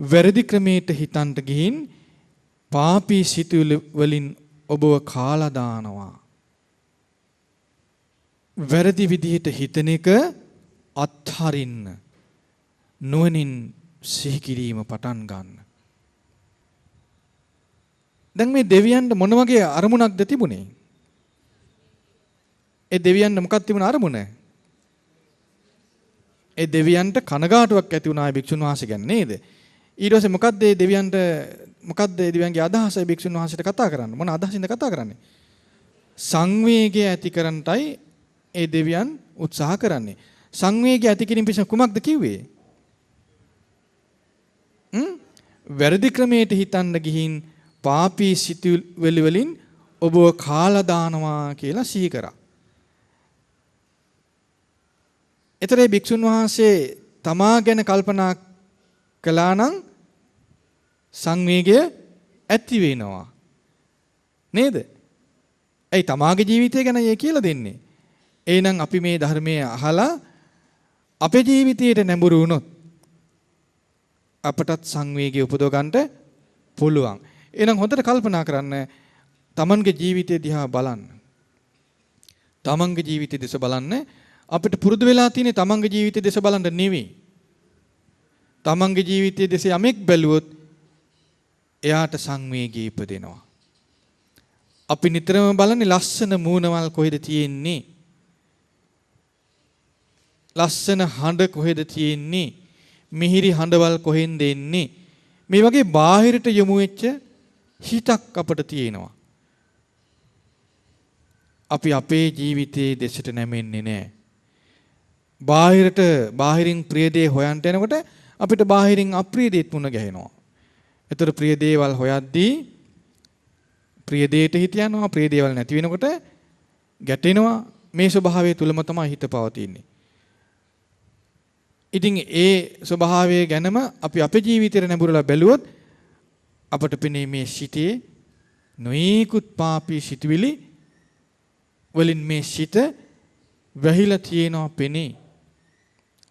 වැරදි ක්‍රමයට හිතන්ට ගිහින් පාපී සිතුවිලි වලින් ඔබව කාලා දානවා. වැරදි විදිහට හිතන එක අත්හරින්න නුවණින් සිහි කිරීම පටන් ගන්න. දැන් මේ දෙවියන්ට මොන වගේ අරමුණක්ද තිබුණේ? ඒ දෙවියන්ට මොකක්ද තිබුණ අරමුණ? ඒ දෙවියන්ට කනගාටුවක් ඇති වුණා ඒ භික්ෂුන් වහන්සේ ගැන නේද? ඊට පස්සේ මොකද්ද ඒ දෙවියන්ට මොකද්ද ඒ දෙවියන්ගේ අදහස ඒ භික්ෂුන් වහන්සේට කතා කරන්නේ? මොන අදහසින්ද කතා කරන්නේ? සංවේගය ඇති කරන්නටයි ඒ දෙවියන් උත්සාහ කරන්නේ. සංවේගය ඇති කිරීම පිණිස කුමක්ද කිව්වේ? වැරදි ක්‍රමයට හිතන්න ගිහින් පාපී සිතුවිලි වලින් ඔබව කාලා දානවා කියලා සිහි කරා. ඒතරේ භික්ෂුන් වහන්සේ තමා ගැන කල්පනා කළා නම් සංවේගය ඇති වෙනවා. නේද? ඒ තමාගේ ජීවිතය ගැන ඒ කියලා දෙන්නේ. එහෙනම් අපි මේ ධර්මයේ අහලා අපේ ජීවිතයට නැඹුරු වුණොත් අපටත් සංවේගය උපදව ගන්නට පුළුවන්. එහෙනම් හොඳට කල්පනා කරන්න තමන්ගේ ජීවිතය දිහා බලන්න. තමන්ගේ ජීවිතය දෙස බලන්න. අපිට පුරුදු වෙලා තියෙන්නේ තමන්ගේ ජීවිතය දෙස බලන්න නෙවෙයි. තමන්ගේ ජීවිතය දෙස යමෙක් බැලුවොත් එයාට සංවේගය ඉපදෙනවා. අපි නිතරම බලන්නේ ලස්සන මූණවල් කොහෙද තියෙන්නේ? ලස්සන හඬ කොහෙද තියෙන්නේ? මිහිරි හඬවල් කොහෙන්ද එන්නේ? මේ වගේ බාහිරට යොමු වෙච්ච හිතක් අපට තියෙනවා. අපි අපේ ජීවිතයේ දෙසට නැමෙන්නේ නැහැ. බාහිරින් ප්‍රිය දේ හොයන්ට යනකොට අපිට බාහිරින් අප්‍රිය දේත් මුණ ගැහෙනවා. ඒතර ප්‍රිය දේවල් හොයද්දී ප්‍රිය දේට හිත යනවා. ප්‍රිය දේවල් නැති වෙනකොට ගැටෙනවා. මේ ස්වභාවය තුලම තමයි හිත පවතින්නේ. ඉතින් ඒ ස්වභාවය ගැනම අපි අපේ ජීවිතේ නැඹුරලා බැලුවොත් අපට පෙනේ මේ සිතේ නොයෙකුත් පාපී සිතුවිලි වලින් මේ සිත වැහිලා තියෙනවා පෙනේ.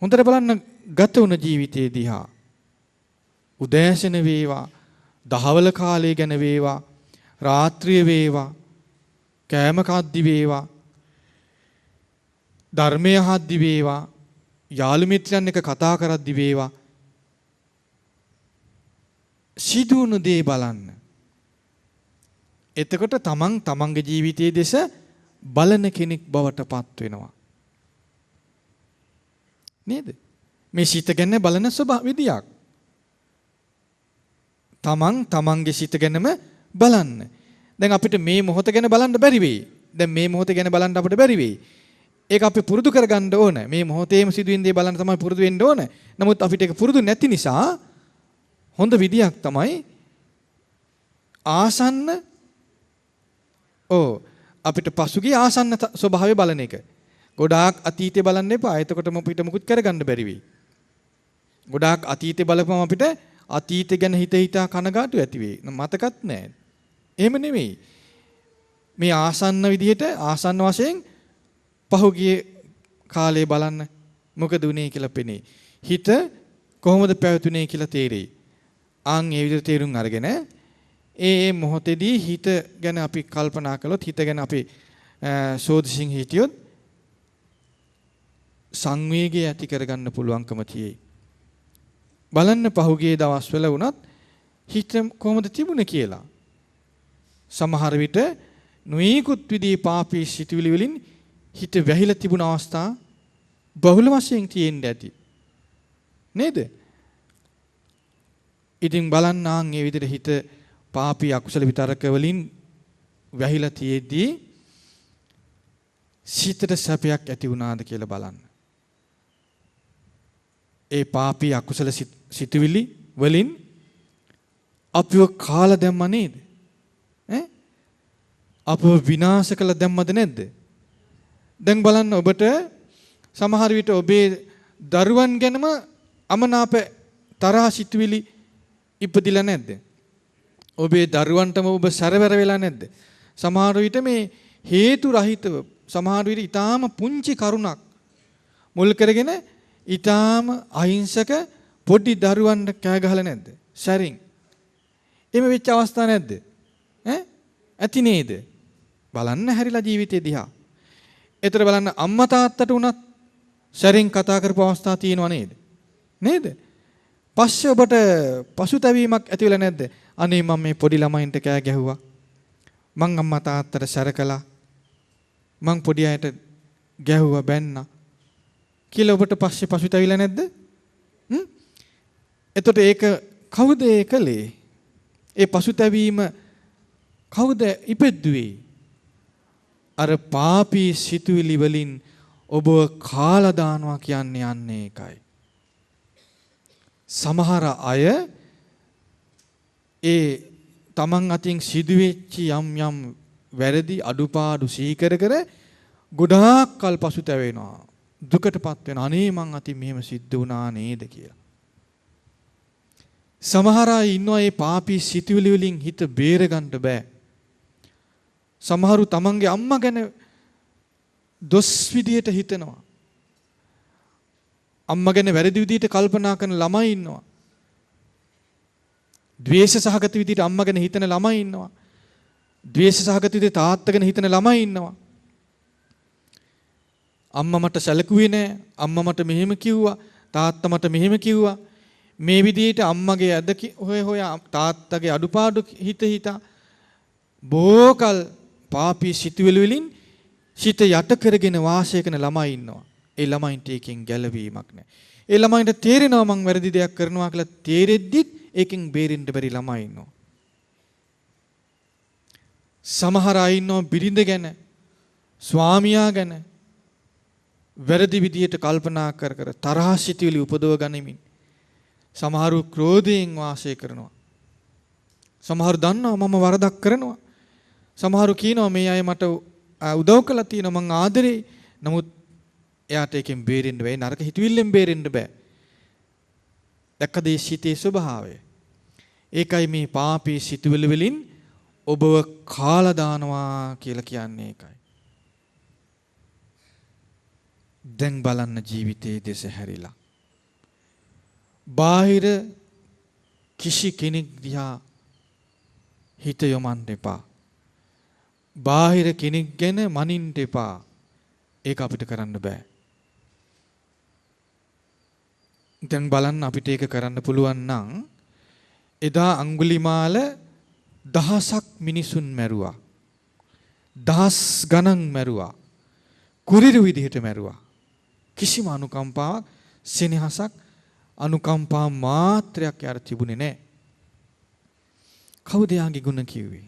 හොඳට බලන්න ගත වුණ ජීවිතයේ දිහා. උදෑසන වේවා, දහවල කාලය ගැන වේවා, රාත්‍රිය වේවා, කෑම කද්දි වේවා, ධර්මය අහද්දි වේවා, යාළු මිත්‍රයන් එක්ක කතා කරද්දි වේවා, සිදුවුණු දේ බලන්න. එතකොට තමන්ගේ ජීවිතයේ දෙස බලන කෙනෙක් බවට පත් වෙනවා. නේද? මේ සිත ගැන බලන විදියක්. තමන්ගේ සිත ගැනම බලන්න. දැන් අපිට මේ මොහොත ගැන බලන්න බැරි වෙයි. දැන් මේ මොහොත ගැන බලන්න අපිට බැරි වෙයි. ඒක අපි පුරුදු කරගන්න ඕන. මේ මොහොතේම සිදුවෙන දේ බලන්න තමයි පුරුදු වෙන්න ඕන. නමුත් අපිට ඒක පුරුදු නැති නිසා හොඳ විදියක් තමයි ආසන්න අපිට පසුගිය ආසන්න ස්වභාවය බලන එක. ගොඩාක් අතීතේ බලන්න එපා. එතකොටම අපිට මුකුත් කරගන්න බැරි වෙයි. ගොඩාක් අතීතේ බලපුවම අපිට අතීතේ ගැන හිතා කනගාටු ඇති වෙයි. මතකත් නැහැ. එහෙම නෙමෙයි. මේ ආසන්න විදිහට ආසන්න වශයෙන් පහුගිය කාලේ බලන්න මොකද උනේ කියලා පෙනේ. හිත කොහොමද පැවතුනේ කියලා තේරෙයි. ආන් ඒ විදිහට තේරුම් අරගෙන ඒ මොහොතේදී හිත ගැන අපි කල්පනා කළොත් හිත ගැන අපි සෝදිසින් හිටියොත් සංවේගය ඇති කරගන්න පුළුවන්කම තියෙයි. බලන්න පහුගිය දවස්වල වුණත් හිත කොහොමද තිබුණේ කියලා. සමහර විට නොයෙකුත් විදිහේ පාපී සිතුවිලි වලින් හිත වැහිලා තිබුණ අවස්ථා බහුල වශයෙන් තියෙන්න ඇති. නේද? ඉතින් බලන්න ආන් මේ විදිහට හිත පාපී අකුසල විතරක වලින් වැහිලා තියෙද්දී සිතට සැපයක් ඇති වුණාද කියලා බලන්න. ඒ පාපී අකුසල සිතුවිලි වලින් අපිව කාලා දැම්ම නේද? අපව විනාශ කළ දැම්මද නැද්ද? දැන් බලන්න ඔබට සමහර විට ඔබේ දරුවන් ගැනම අමනාප තරහ සිතුවිලි ඉපදිලා නැද්ද? ඔබේ දරුවන්ටම ඔබ සැරවැර වෙලා නැද්ද? සමහර විට මේ හේතු රහිතව සමහර විට ඊටාම පුංචි කරුණක් මුල් කරගෙන ඊටාම අහිංසක පොඩි දරුවන්ට කෑ ගහලා නැද්ද? සැරින්. එimhe වෙච්ච අවස්ථා නැද්ද? ඇති නේද? බලන්න හැරිලා ජීවිතේ දිහා. ඒතර බලන්න අම්මා තාත්තට උනත් සැරින් කතා කරපු අවස්ථා තියෙනව නේද? නේද? පස්සේ ඔබට පසුතැවීමක් ඇති වෙලා නැද්ද? අනේ මම මේ පොඩි ළමයින්ට කෑ ගැහුවා. මං අම්මා තාත්තට සැර කළා. මං පොඩි අයට ගැහුවා බැන්නා. කියලා ඔබට පස්සේ පසුතැවිලා නැද්ද? එතකොට ඒක කවුද ඒ කළේ? ඒ පසුතැවීම කවුද ඉපෙද්දුවේ? අර පාපී සිතුවිලි වලින් ඔබ කාලා දානවා කියන්නේ යන්නේ ඒකයි. සමහර අය ඒ තමන් අතින් සිදුවෙච්ච යම් වැරදි අඩුපාඩු සීකර කර ගොඩාක් කල් පසුතැවෙනවා. දුකටපත් වෙන අනේ මං අතින් මෙහෙම සිද්ධ වුණා නේද කියලා. සමහර අය ඉන්නවා මේ පාපී සිතුවිලි වලින් හිත බේර ගන්න බෑ. සමහරු තමන්ගේ අම්මා ගැන දොස් විදියට හිතනවා. අම්මා ගැන වැරදි විදියට කල්පනා කරන ළමයි ඉන්නවා. ද්වේෂ සහගත විදියට අම්මා ගැන හිතන ළමයි ඉන්නවා. ද්වේෂ සහගත විදියට තාත්තා ගැන හිතන ළමයි ඉන්නවා. අම්මා මට සැලකුවේ නෑ. අම්මා මට මෙහෙම කිව්වා. තාත්තා මට මෙහෙම කිව්වා. මේ විදියට අම්මගේ ඇද හොය තාත්තගේ අඩුපාඩු හිතා බෝකල් පාපී සිතුවිලි වලින් සිත යට කරගෙන වාසය කරන ළමයි ඉන්නවා. ඒ ළමයින්ට එකෙන් ගැලවීමක් නැහැ. ඒ ළමයින්ට තේරෙනවා මං වැරදි දෙයක් කරනවා කියලා තේරෙද්දිත් ඒකෙන් බේරෙන්න බැරි ළමයි ඉන්නවා. සමහර අය ඉන්නවා බිරිඳ ගැන, ස්වාමියා ගැන වැරදි විදියට කල්පනා කර තරහ සිතුවිලි උපදව ගනිමින් සමහරු ක්‍රෝධයෙන් වාසය කරනවා. සමහරු දන්නවා මම වරදක් කරනවා. සමහරු කියනවා මේ අය මට උදව් කළා තියෙනවා මං ආදරේ. නමුත් එයාට එකෙන් බේරෙන්න බෑ. නරක හිතවිල්ලෙන් බේරෙන්න බෑ. දැක්කද මේ සිතේ ස්වභාවය? ඒකයි මේ පාපී සිතුවිලි වලින් ඔබව කාලා දානවා කියලා කියන්නේ ඒකයි. දැන් බලන්න ජීවිතයේ දෙස හැරිලා. බාහිර කිසි කෙනෙක් දිහා හිත යොමන්න එපා. බාහිර කෙනෙක් ගැන මනින්න එපා. ඒක අපිට කරන්න බෑ. දැන් බලන්න අපිට ඒක කරන්න පුළුවන් නම් එදා අඟුලිමාල දහසක් මිනිසුන් මැරුවා. දහස් ගණන් මැරුවා. කුරිරු විදිහට මැරුවා. කිසිම අනුකම්පාවක්, සෙනෙහසක්, අනුකම්පා මාත්‍රයක් යාර තිබුණේ නැහැ. කවුද යාගේ ගුණ කිව්වේ?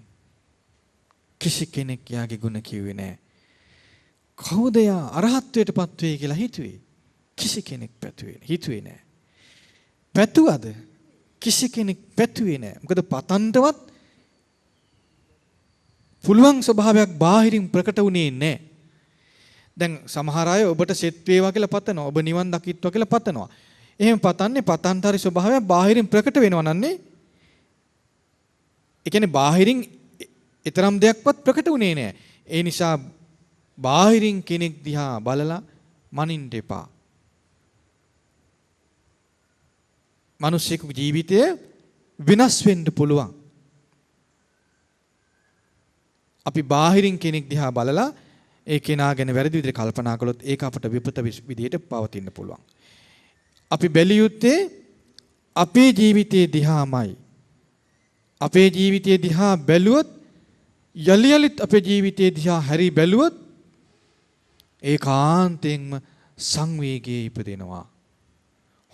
කිසි කෙනෙක් යාගේ ගුණ කිව්වේ නැහැ. කවුද යා අරහත්ත්වයටපත් වෙයි කියලා හිතුවේ? කිසි කෙනෙක් හිතුවේ නෑ. පැතුවද? කිසි කෙනෙක් පැතුවේ නෑ. මොකද පතන්ටවත් පුළුවන් ස්වභාවයක් බාහිරින් ප්‍රකට වුණේ නෑ. දැන් සමහර අය ඔබට සෙත් වේවා කියලා පතනවා. ඔබ නිවන් දකිත්වා කියලා පතනවා. එහෙම පතන්නේ පතන්තරි ස්වභාවයක් බාහිරින් ප්‍රකට වෙනවා නන්නේ. ඒ කියන්නේ බාහිරින් ඊතරම් දෙයක්වත් ප්‍රකට වුණේ නෑ. ඒ නිසා බාහිරින් කෙනෙක් දිහා බලලා මනින්න එපා. මිනිස්සෙකුගේ ජීවිතය විනාශ වෙන්න පුළුවන්. අපි බාහිරින් කෙනෙක් දිහා බලලා ඒ කෙනා ගැන වැරදි විදිහට කල්පනා කළොත් ඒක අපට විපත විදිහට පවතින්න පුළුවන්. අපි බැලිය යුත්තේ අපේ ජීවිතයේ දිහාමයි. අපේ ජීවිතයේ දිහා බැලුවොත් යලි යලිත් අපේ ජීවිතයේ දිහා හැරි බැලුවොත් ඒකාන්තයෙන්ම සංවේගයේ ඉපදෙනවා.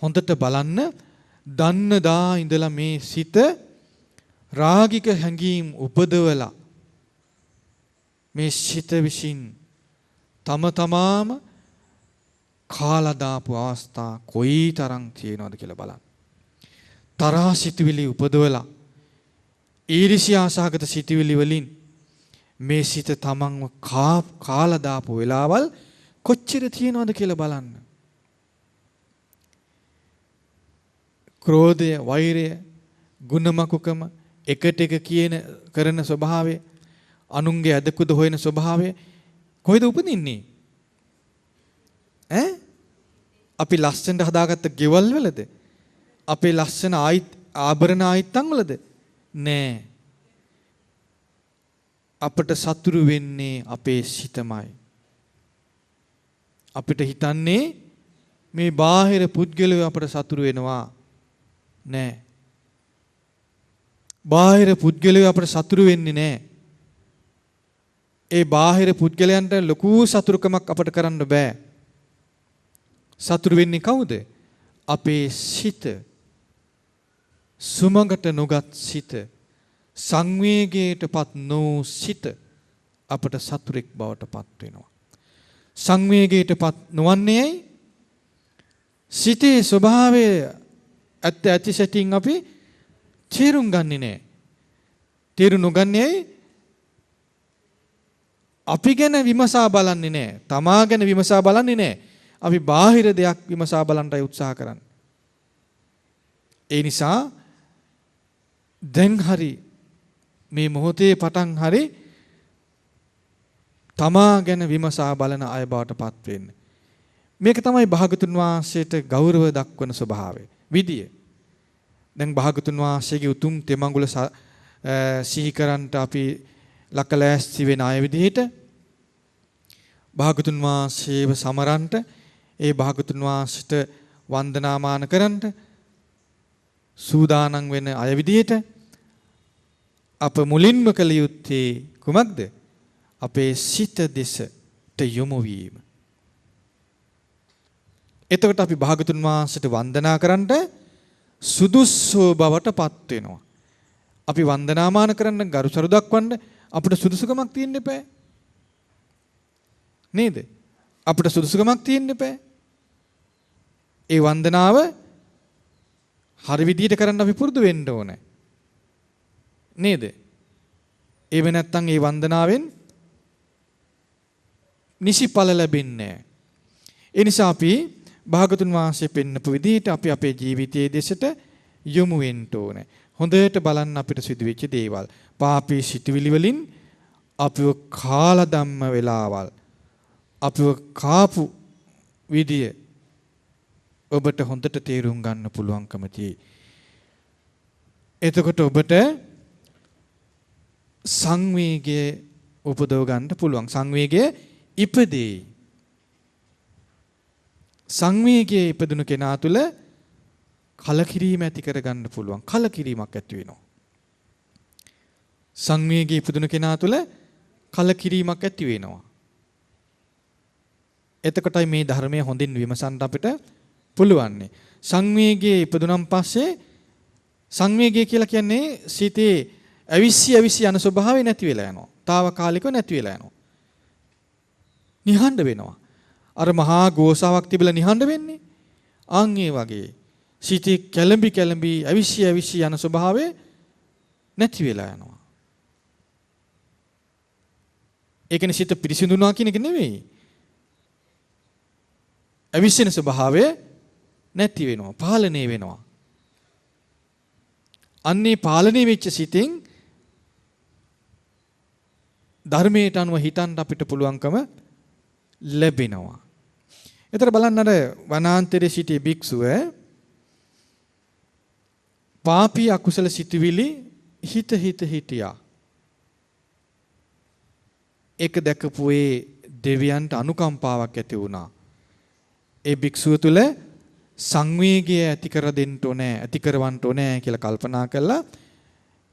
හොඳට බලන්න දන්න දා ඉඳලා මේ සිත රාගික හැඟීම් උපදවලා මේ සිත විසින් තම තමාම කාලා දාපු අවස්ථා කොයිතරම් තියෙනවද කියලා බලන්න. තරහ සිතුවිලි උපදවලා ඊර්ෂ්‍යා සහගත සිතුවිලි වලින් මේ සිත තමන්ව කාලා දාපු වෙලාවල් කොච්චර තියෙනවද කියලා බලන්න. ක්‍රෝධය, වෛරය, ගුණමකුකම, එකට එක කරන ස්වභාවය, අනුන්ගේ අදකුද හොයන ස්වභාවය කොහෙද උපදින්නේ? අපි ලස්සනට හදාගත්ත ගෙවල් වලද? අපේ ලස්සන ආභරණ ආයිත්තන් වලද? නෑ. අපට සතුරු වෙන්නේ අපේ සිතමයි. අපිට හිතන්නේ මේ බාහිර පුද්ගලයෝ අපට සතුරු වෙනවා. නෑ. බාහිර පුද්ගලයෝ අපට සතුරු වෙන්නේ නෑ. ඒ බාහිර පුද්ගලයන්ට ලොකු සතුරුකමක් අපට කරන්න බෑ. සතුරු වෙන්නේ කවුද? අපේ සිත. සුමඟට නොගත් සිත, සංවේගයටපත් නොවූ සිත අපට සතුරෙක් බවට පත් වෙනවා. සංවේගයටපත් නොවන්නේයි සිතේ ස්වභාවය ඇති සැටින් අපි තේරුම් ගන්නේ නැහැ. තේරුම් නොගන්නේයි අපි ගැන විමසා බලන්නේ නැහැ. තමා ගැන විමසා බලන්නේ නැහැ. අපි බාහිර දෙයක් විමසා බලන්නයි උත්සාහ කරන්නේ. ඒ නිසා දැන් හරි මේ මොහොතේ පටන් හරි තමා ගැන විමසා බලන අය බවට පත් වෙන්න. මේක තමයි භාගතුන් වහන්සේට ගෞරව දක්වන ස්වභාවය. විදිය. දැන් භාගතුන් වහන්සේගේ උතුම් තෙමඟුල සිහි කරන්ට අපි ලකලෑස්ති වෙන අය විදිහට භාගතුන් වහන්සේව සමරන්ට, ඒ භාගතුන් වහන්සේට වන්දනාමාන කරන්ට සූදානම් වෙන අය විදිහට අප මුලින්ම කළ යුත්තේ කුමක්ද? අපේ සිත දෙසට යොමු වීම. එතකොට අපි භාගතුන් වහන්සේට වන්දනා කරන්නට සුදුසු බවට පත් වෙනවා. අපි වන්දනාමාන කරන්න, ගරුසරු දක්වන්න අපිට සුදුසුකමක් තියෙන්න එපා. නේද? අපිට සුදුසුකමක් තියෙන්න එපා. ඒ වන්දනාව හරි විදිහට කරන්න අපි පුරුදු වෙන්න ඕනේ. නේද? ඒව නැත්තම් ඒ වන්දනාවෙන් නිසි ඵල ලැබෙන්නේ නැහැ. ඒ නිසා අපි භාගතුන් වහන්සේ පෙන්නපු විදිහට අපි අපේ ජීවිතයේ දෙසට යොමු වෙන්න ඕනේ. හොඳට බලන්න අපිට සිදුවෙච්ච දේවල්. පාපී සිතුවිලි වලින් අපිව කාලා ධම්ම වෙලාවල්, අපිව කාපු විදිය ඔබට හොඳට තේරුම් ගන්න පුළුවන්කම තියෙයි. එතකොට ඔබට සංවේගය උපදව ගන්න පුළුවන්. සංවේගය ඉපදෙයි. සංවේගයේ ඉපදුණු කෙනා තුළ කලකිරීම ඇති කර ගන්න පුළුවන්. කලකිරීමක් ඇති වෙනවා. සංවේගයේ ඉපදුණු කෙනා තුළ කලකිරීමක් ඇති වෙනවා. එතකොටයි මේ ධර්මය හොඳින් විමසන්න අපිට පුළුවන්. සංවේගයේ ඉපදුනන් පස්සේ සංවේගය කියලා කියන්නේ සිතේ අවිස්සි යන ස්වභාවය නැති වෙලා යනවා. తాවකාලිකව නැති වෙලා යනවා. නිහඬ වෙනවා. අර මහා ගෝසාවක් තිබිලා නිහඬ වෙන්නේ. අන් ඒ වගේ සිතේ කැළඹි අවිශ්‍ය යන ස්වභාවය නැති වෙලා යනවා. ඒ කියන්නේ සිත පිරිසිදුනවා කියන එක නෙවෙයි. අවිශ්‍යන ස්වභාවය නැති වෙනවා, පාලනය වෙනවා. අන්නේ පාලනය වෙච්ච සිතෙන් ධර්මයට අනුව හිතන්න අපිට පුළුවන්කම ලැබෙනවා. ඒතර බලන්න අර වනාන්තරයේ සිටි භික්ෂුව පාපී අකුසල සිතුවිලි හිතියා. ඒක දැකපු ඒ දෙවියන්ට අනුකම්පාවක් ඇති වුණා. ඒ භික්ෂුව තුළ සංවේගය ඇති කරවන්න ඕනේ කියලා කල්පනා කළා.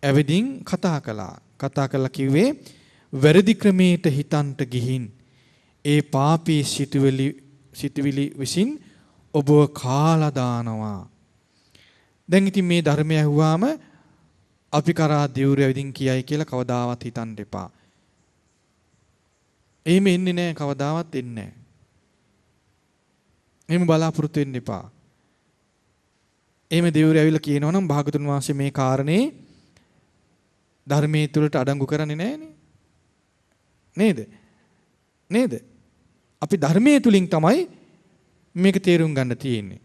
ඇවිදින් කතා කළා කිව්වේ වැරදි ක්‍රමයට හිතන්ට ගිහින් ඒ පාපී සිතුවිලි විසින් ඔබව කාලා දානවා. දැන් ඉතින් මේ ධර්මය ඇහුවාම අපි කරා දියුර ඇවිදින් කියයි කියලා කවදාවත් හිතන්න එපා. එහෙම එන්නේ නැහැ, කවදාවත් එන්නේ නැහැ. එහෙම බලාපොරොත්තු වෙන්න එපා. එහෙම දියුර ඇවිල්ලා කියනවනම් භාගතුන් වහන්සේ මේ කාරණේ ධර්මයේ තුලට අඩංගු කරන්නේ නැහනේ. නේද? අපි ධර්මයේ තුලින් තමයි මේක තේරුම් ගන්න තියෙන්නේ.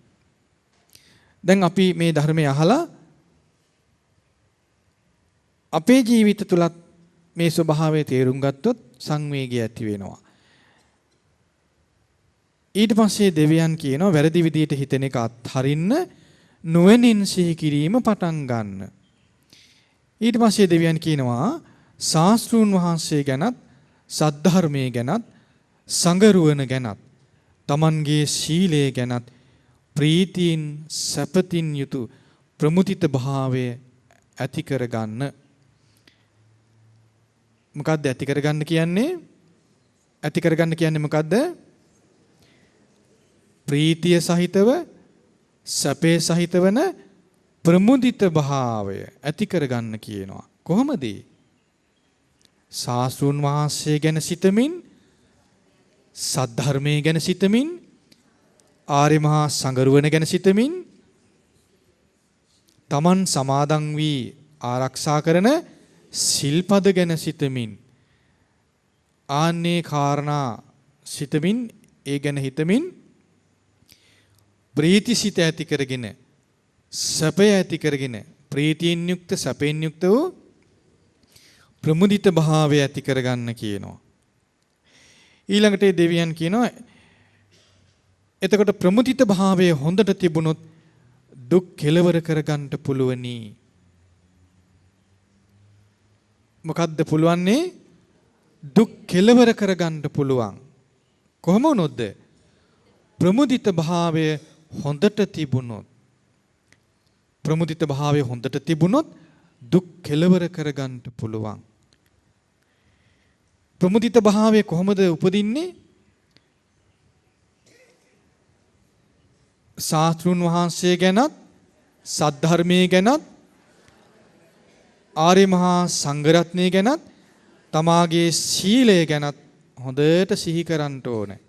දැන් අපි මේ ධර්මය අහලා අපේ ජීවිත තුලත් මේ ස්වභාවය තේරුම් ගත්තොත් සංවේගය ඇති වෙනවා. ඊට පස්සේ දෙවියන් කියනවා වැරදි විදියට හිතෙන එක අත්හරින්න නුවණින් සිහි කිරීම පටන් ගන්න. ඊට පස්සේ දෙවියන් කියනවා ශාස්ත්‍රූන් වහන්සේ ගැනත් සද්ධර්මයේ ගැනත් සංගරුවන ගැනත් තමන්ගේ සීලය ගැනත් ප්‍රීතියින් සැපතින් යුතු ප්‍රමුදිත භාවය ඇති කරගන්න. මොකද්ද ඇති කරගන්න කියන්නේ? ඇති කරගන්න කියන්නේ මොකද්ද? ප්‍රීතිය සහිතව සැපේ සහිතවන ප්‍රමුදිත භාවය ඇති කරගන්න කියනවා. කොහොමද? ශාස්ත්‍රූන් වහන්සේ ගැන සිතමින්, සද්ධර්මයේ ගැන සිතමින්, ආර්ය මහා සංගරුවන ගැන සිතමින්, තමන් සමාදන් වී ආරක්ෂා කරන සිල්පද ගැන සිතමින්, ආන්නේ කාරණා සිතමින්, ඒ ගැන හිතමින් ප්‍රීතිසිත ඇති කරගෙන, සැපය ඇති කරගෙන, ප්‍රීතියෙන් යුක්ත සැපයෙන් යුක්ත වූ ප්‍රමුදිත භාවය ඇති කරගන්න කියනවා. ඊළඟට දෙවියන් කියනවා එතකොට ප්‍රමුදිත භාවය හොඳට තිබුණොත් දුක් කෙලවර කරගන්න පුළුවනි. මොකද්ද පුළුවන්නේ? දුක් කෙලවර කරගන්න පුළුවන්. කොහොම වුණොත්ද? ප්‍රමුදිත භාවය හොඳට තිබුණොත්. ප්‍රමුදිත භාවය හොඳට තිබුණොත් දුක් කෙලවර කරගන්න පුළුවන්. ප්‍රමුදිත භාවය කොහොමද උපදින්නේ? ශාස්ත්‍රූන් වහන්සේ ගැනත් සද්ධර්මයේ ගැනත් ආර්ය මහා සංඝරත්නය ගැනත් තමාගේ සීලය ගැනත් හොඳට සිහි කරන්න ඕනේ.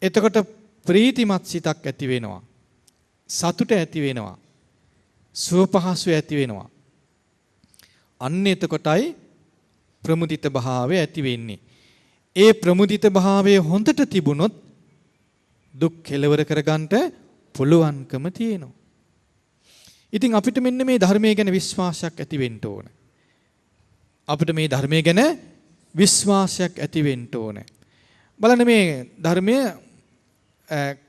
එතකොට ප්‍රීතිමත් සිතක් ඇති වෙනවා. සතුට ඇති වෙනවා. සුව පහසු ඇති වෙනවා. අන්න එතකොටයි ප්‍රමුදිත භාවය ඇති වෙන්නේ. ඒ ප්‍රමුදිත භාවය හොඳට තිබුණොත් දුක් කෙලවර කරගන්න පුළුවන්කම තියෙනවා. ඉතින් අපිට මෙන්න මේ ධර්මයේ ගැන විශ්වාසයක් ඇති වෙන්න ඕන. අපිට මේ ධර්මයේ ගැන විශ්වාසයක් ඇති වෙන්න ඕන. බලන්න මේ ධර්මය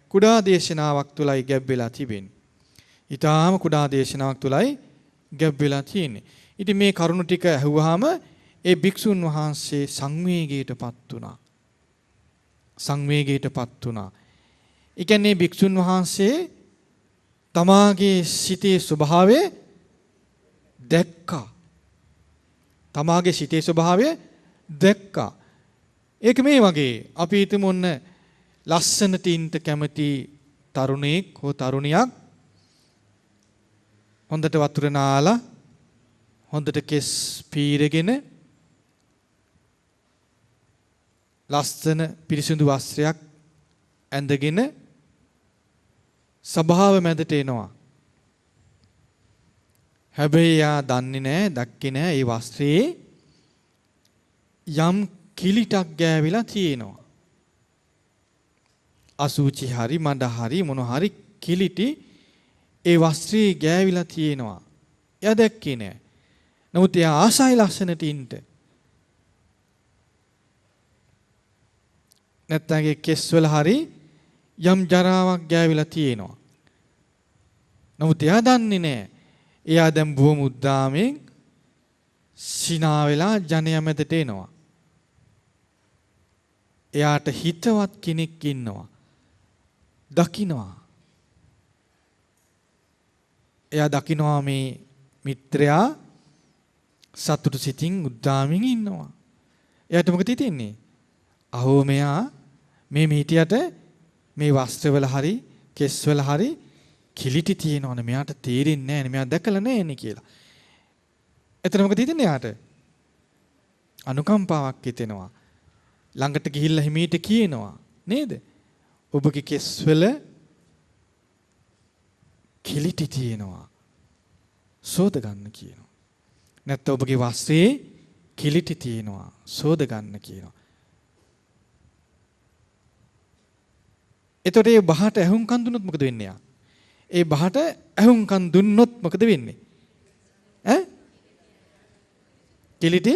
කුඩා දේශනාවක් තුලයි ගැබ් වෙලා තිබෙන්නේ. ඊටාම කුඩා දේශනාවක් තුලයි ගැබ් වෙලා තියෙන්නේ. ඉතින් මේ කරුණු ටික ඇහුවාම ඒ භික්ෂුන් වහන්සේ සංවේගයටපත් වුණා. සංවේගයටපත් වුණා. ඒ කියන්නේ භික්ෂුන් වහන්සේ තමාගේ සිතේ ස්වභාවය දැක්කා. තමාගේ සිතේ ස්වභාවය දැක්කා. ඒක මේ වගේ අපි හිතමු ඔන්න ලස්සනට ඉන්න කැමති තරුණයෙක් හෝ තරුණියක් හොඳට වතුර නාලා හොඳට කෙස් පීරගෙන ලස්සන පිරිසිදු වස්ත්‍රයක් ඇඳගෙන සභාව මැදට එනවා. හැබැයි යා දන්නේ නැහැ, දැක්කේ නැහැ ඒ වස්ත්‍රයේ යම් කිලිටක් ගෑවිලා තියෙනවා. අසුචි හරි මඩ හරි මොන හරි කිලිටි ඒ වස්ත්‍රයේ ගෑවිලා තියෙනවා. එයා දැක්කේ නැහැ. නමුත් එයා ආසයි ලස්සනට ඉන්න. නැත්තම් ඒ කෙස්වල හරි යම් ජරාවක් ගෑවිලා තියෙනවා. නමුත් එයා දන්නේ නැහැ. එයා දැන් බොහොම උද්දාමෙන් සිනා වෙලා ජනයා මැදට එනවා. එයාට හිතවත් කෙනෙක් ඉන්නවා. දකින්නවා. එයා දකින්නවා මේ මිත්‍රයා සතුටු සිතින් උද්දාමෙන් ඉන්නවා. එයාට මොකද හිතෙන්නේ? අහෝ මෙයා මේ මීටියට මේ වස්ත්‍රවල හරි කෙස්වල හරි කිලිටි තියෙනවනේ, මෙයාට තේරෙන්නේ නැහැ නේ, මෙයා දැකලා නැහැ නේ කියලා. එතන මොකද හිතෙන්නේ යාට? අනුකම්පාවක් හිතෙනවා. ළඟට ගිහිල්ලා හිමීට කියනවා නේද? ඔබගේ කෙස්වල කිලිටි තියෙනවා. සෝද ගන්න කියනවා. නැත්නම් ඔබගේ වස්ත්‍රයේ කිලිටි තියෙනවා. සෝද ගන්න කියනවා. එතකොට මේ බහට ඇහුම්කන් දුන්නොත් මොකද වෙන්නේ යා? ඒ බහට ඇහුම්කන් දුන්නොත් මොකද වෙන්නේ? ඈ? කිලිටි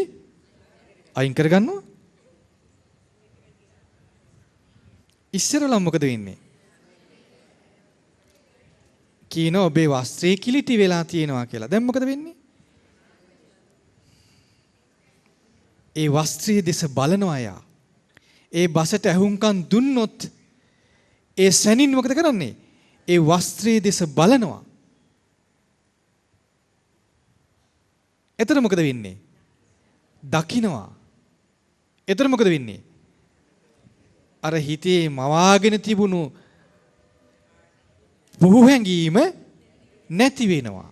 අයින් කරගන්නවා. ඉස්සරලා මොකද වෙන්නේ? කීන ඔබේ වස්ත්‍රයේ කිලිටි වෙලා තියෙනවා කියලා. දැන් මොකද වෙන්නේ? ඒ වස්ත්‍රයේ දෙස බලනවා යා. ඒ බසට ඇහුම්කන් දුන්නොත් ඒ සැනින් මොකද කරන්නේ? ඒ වස්ත්‍රයේ දෙස බලනවා. එතන මොකද වෙන්නේ? දකින්නවා. එතන මොකද වෙන්නේ? අර හිතේ මවාගෙන තිබුණු පුහු හැඟීම නැති වෙනවා.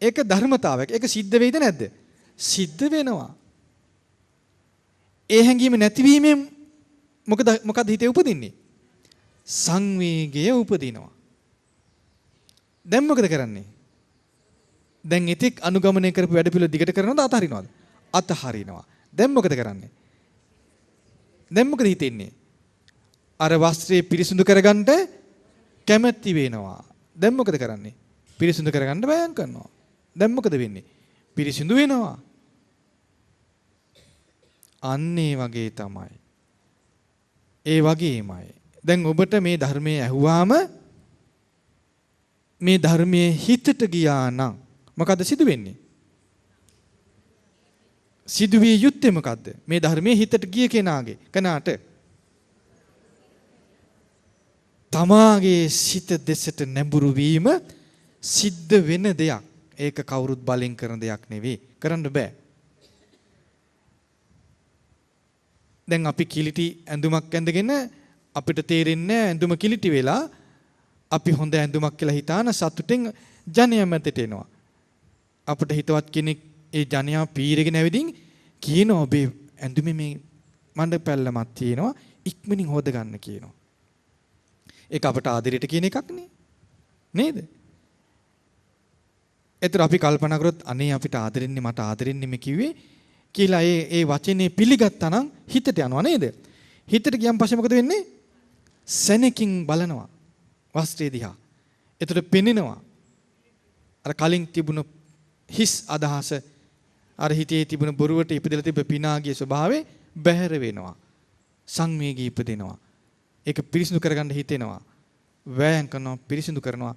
ඒක ධර්මතාවයක්. ඒක සිද්ධ වෙයිද නැද්ද? සිද්ධ වෙනවා. ඒ හැඟීම නැතිවීමෙන් මොකද හිතේ උපදින්නේ? සංවේගය උපදිනවා. දැන් මොකද කරන්නේ? දැන් ඉතික් අනුගමනය කරපු වැඩ පිළිවෙල දිගට කරනවද අතහරිනවද? අතහරිනවා. දැන් මොකද කරන්නේ? දැන් මොකද හිතෙන්නේ? අර වස්ත්‍රය පිරිසිදු කරගන්න කැමැති වෙනවා. දැන් මොකද කරන්නේ? පිරිසිදු කරගන්න බයම් කරනවා. දැන් මොකද වෙන්නේ? පිරිසිදු වෙනවා. අන්න ඒ වගේ තමයි. ඒ වගේමයි. දැන් ඔබට මේ ධර්මයේ ඇහුවාම මේ ධර්මයේ හිතට ගියා නම් මොකද සිදු වෙන්නේ? සිදුවිය යුත්තේ මොකද්ද? මේ ධර්මයේ හිතට ගිය කෙනාට තමාගේ සිත දෙසට නැඹුරු වීම සිද්ධ වෙන දෙයක්. ඒක කවුරුත් බලෙන් කරන දෙයක් නෙවෙයි. කරන්න බෑ. දැන් අපි කිලිටි ඇඳුමක් ඇඳගෙන අපිට තේරෙන්නේ ඇඳුම කිලිටි වෙලා අපි හොඳ ඇඳුමක් කියලා හිතාන සතුටෙන් ජනයා මැදට එනවා. අපිට හිතවත් කෙනෙක් ඒ ජනයා පීරගෙන ඇවිදින් කියනවා ඔබේ ඇඳුමේ මේ මණ්ඩ පැල්ලමක් තියෙනවා ඉක්මනින් හොද ගන්න කියනවා. ඒක අපට ආදරයට කියන එකක් නේ. නේද? ඒතර අපි කල්පනා කරොත් අනේ අපිට ආදරෙන්නේ මට ආදරෙන්නේ මේ කිව්වේ කියලා ඒ වචනේ පිළිගත්තා නම් හිතට යනවා නේද? හිතට ගියන් පස්සේ මොකද වෙන්නේ? සැනකින් බලනවා වස්ත්‍රය දිහා. ඒතර පෙනෙනවා. අර කලින් තිබුණු හිස් අදහස අර හිතේ තිබුණු බොරුවට ඉපදලා තිබ්බ පිනාගිය ස්වභාවය බැහැර වෙනවා. සංවේගී ඉපදෙනවා. ඒක පිරිසිදු කරගන්න හිතෙනවා. වෑයම් කරනවා, පිරිසිදු කරනවා.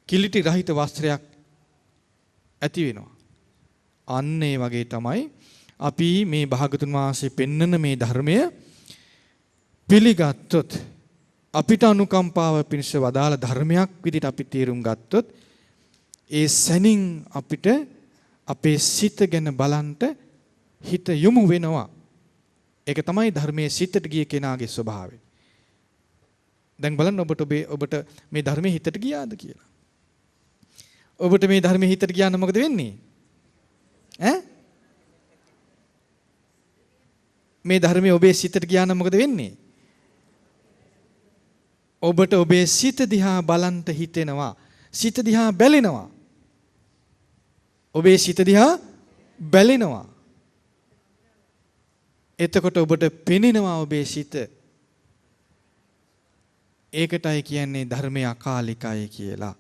කිලිටි රහිත වස්ත්‍රයක් ඇති වෙනවා. අන්න ඒ වගේ තමයි අපි මේ භාගතුන් වහන්සේ පෙන්වන මේ ධර්මය පිළිගත්තොත් අපිට අනුකම්පාව පිණිස වදාළ ධර්මයක් විදිහට අපි තේරුම් ගත්තොත් ඒ සැනින් අපිට අපේ සිත ගැන බලන්ට හිත යොමු වෙනවා. ඒක තමයි ධර්මයේ සිතට ගිය කෙනාගේ ස්වභාවය. දැන් බලන්න ඔබට මේ ධර්මයේ හිතට ගියාද කියලා. ඔබට මේ ධර්මයේ හිතට ගියා නම් මොකද වෙන්නේ? මේ ධර්මයේ ඔබේ සිතට ගියා නම් මොකද වෙන්නේ? ඔබට ඔබේ සිත දිහා බලන්ට හිතෙනවා. සිත දිහා බැලෙනවා. ඔබේ සිත දිහා බැලෙනවා. එතකොට ඔබට පෙනෙනවා ඔබේ සිත. ඒකටයි කියන්නේ ධර්මය අකාලිකයි කියලා.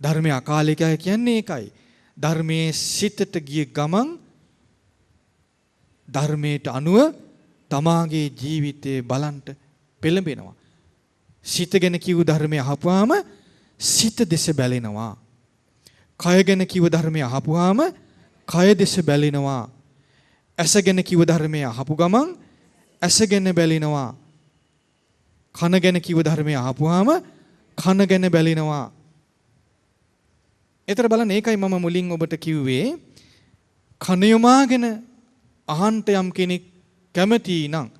ධර්මය අකාලිකයි කියන්නේ ඒකයි. ධර්මයේ සිතට ගිය ගමන් ධර්මයට අනුව තමාගේ ජීවිතේ බලන්ට පෙළඹෙනවා. සිත ගැන කිව් ධර්මය අහපුවාම සිත දෙස බැලෙනවා. කය ගැන කිව් ධර්මය අහපුවාම කය දෙස බැලෙනවා. ඇස ගැන කිව් ධර්මය අහපු ගමන් ඇස ගැන බැලෙනවා. කන ගැන කිව් ධර්මය අහපුවාම කන ගැන බැලෙනවා. ඒතර බලන්න ඒකයි මම මුලින් ඔබට කිව්වේ කන යොමාගෙන අහන්ට යම් කෙනෙක් කැමති නම්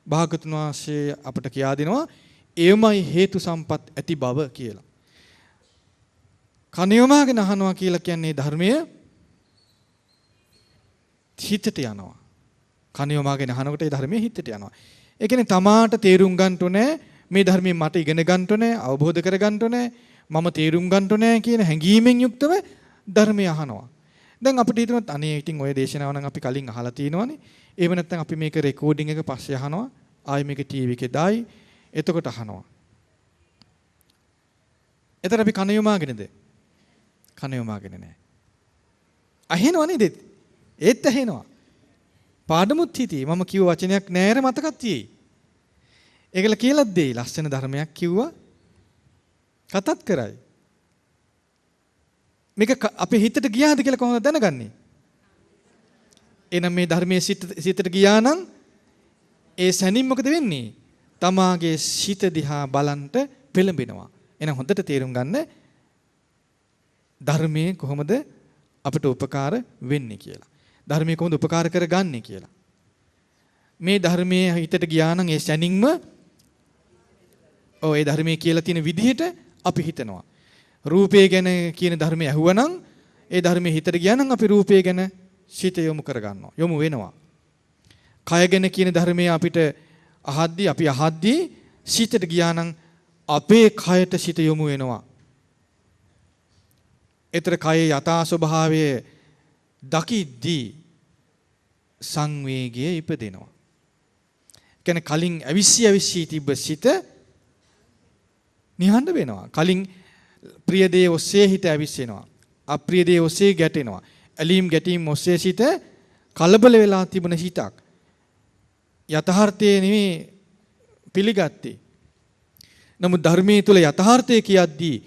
භාගතුන් වහන්සේ අපට කියා දෙනවා එයමයි හේතු සම්පත් ඇති බව කියලා. කන යොමාගෙන අහනවා කියලා කියන්නේ ධර්මය හිතට යනවා. කන යොමාගෙන අහනකොට ඒ ධර්මයේ හිතට යනවා. ඒ කියන්නේ තමාට තේරුම් ගන්න ඕනේ මේ ධර්මයේ මට ඉගෙන ගන්න ඕනේ, අවබෝධ කර ගන්න ඕනේ, මම තේරුම් ගන්න ඕනේ කියන හැඟීමෙන් යුක්තව ධර්මය අහනවා. දැන් අපිට හිතෙනවා අනේ ඉතින් ඔය දේශනාව නම් අපි කලින් අහලා තියෙනවනේ. එහෙම නැත්නම් අපි මේක රෙකෝඩින් එක පස්සේ අහනවා. ආයි මේක ටීවී එකේ දායි. එතකොට අහනවා. එතන අපි කන යොමාගෙනද? කන යොමාගෙන නැහැ. අහෙනව නේද? ඒත් ඇහෙනවා. පාඩමුත් හිතේ මම කිව්ව වචනයක් නෑර මතකත් තියෙයි. ඒකල කියලාත් දෙයි. ලස්සන ධර්මයක් කිව්වා. කතාත් කරයි. මේක අපේ හිතට ගියාද කියලා කොහොමද දැනගන්නේ? එහෙනම් මේ ධර්මයේ සිතට ගියා නම් ඒ සැනින් මොකද වෙන්නේ? තමාගේ සිත දිහා බලන්ට පෙළඹෙනවා. එහෙනම් හොඳට තේරුම් ගන්න ධර්මයේ කොහොමද අපට උපකාර වෙන්නේ කියලා. ධර්මයේ කොහොමද උපකාර කරගන්නේ කියලා. මේ ධර්මයේ හිතට ගියා නම් ඒ සැනින්ම ඒ ධර්මයේ කියලා තියෙන විදිහට අපි හිතනවා. රූපය ගැන කියන ධර්මය ඇහුවනම් ඒ ධර්මයේ හිතට ගියා නම් අපි රූපය ගැන සිත යොමු කරගන්නවා. යොමු වෙනවා. කය ගැන කියන ධර්මය අපිට අපි අහද්දී සිතට ගියා නම් අපේ කයට සිත යොමු වෙනවා. ඒතර කයේ යථා ස්වභාවය දකිද්දී සංවේගය ඉපදෙනවා. කියන්නේ කලින් අවිස්සී තිබ්බ සිත නිහඬ වෙනවා. කලින් ප්‍රිය දේ ඔස්සේ හිත ඇවිස්සෙනවා. අප්‍රිය දේ ඔස්සේ ගැටෙනවා. ඇලීම් ගැටීම් ඔස්සේ සිත කලබල වෙලා තිබුණ හිතක්. යථාර්ථයේ නෙමෙයි පිළිගත්තේ. නමුත් ධර්මයේ තුල යථාර්ථය කියද්දී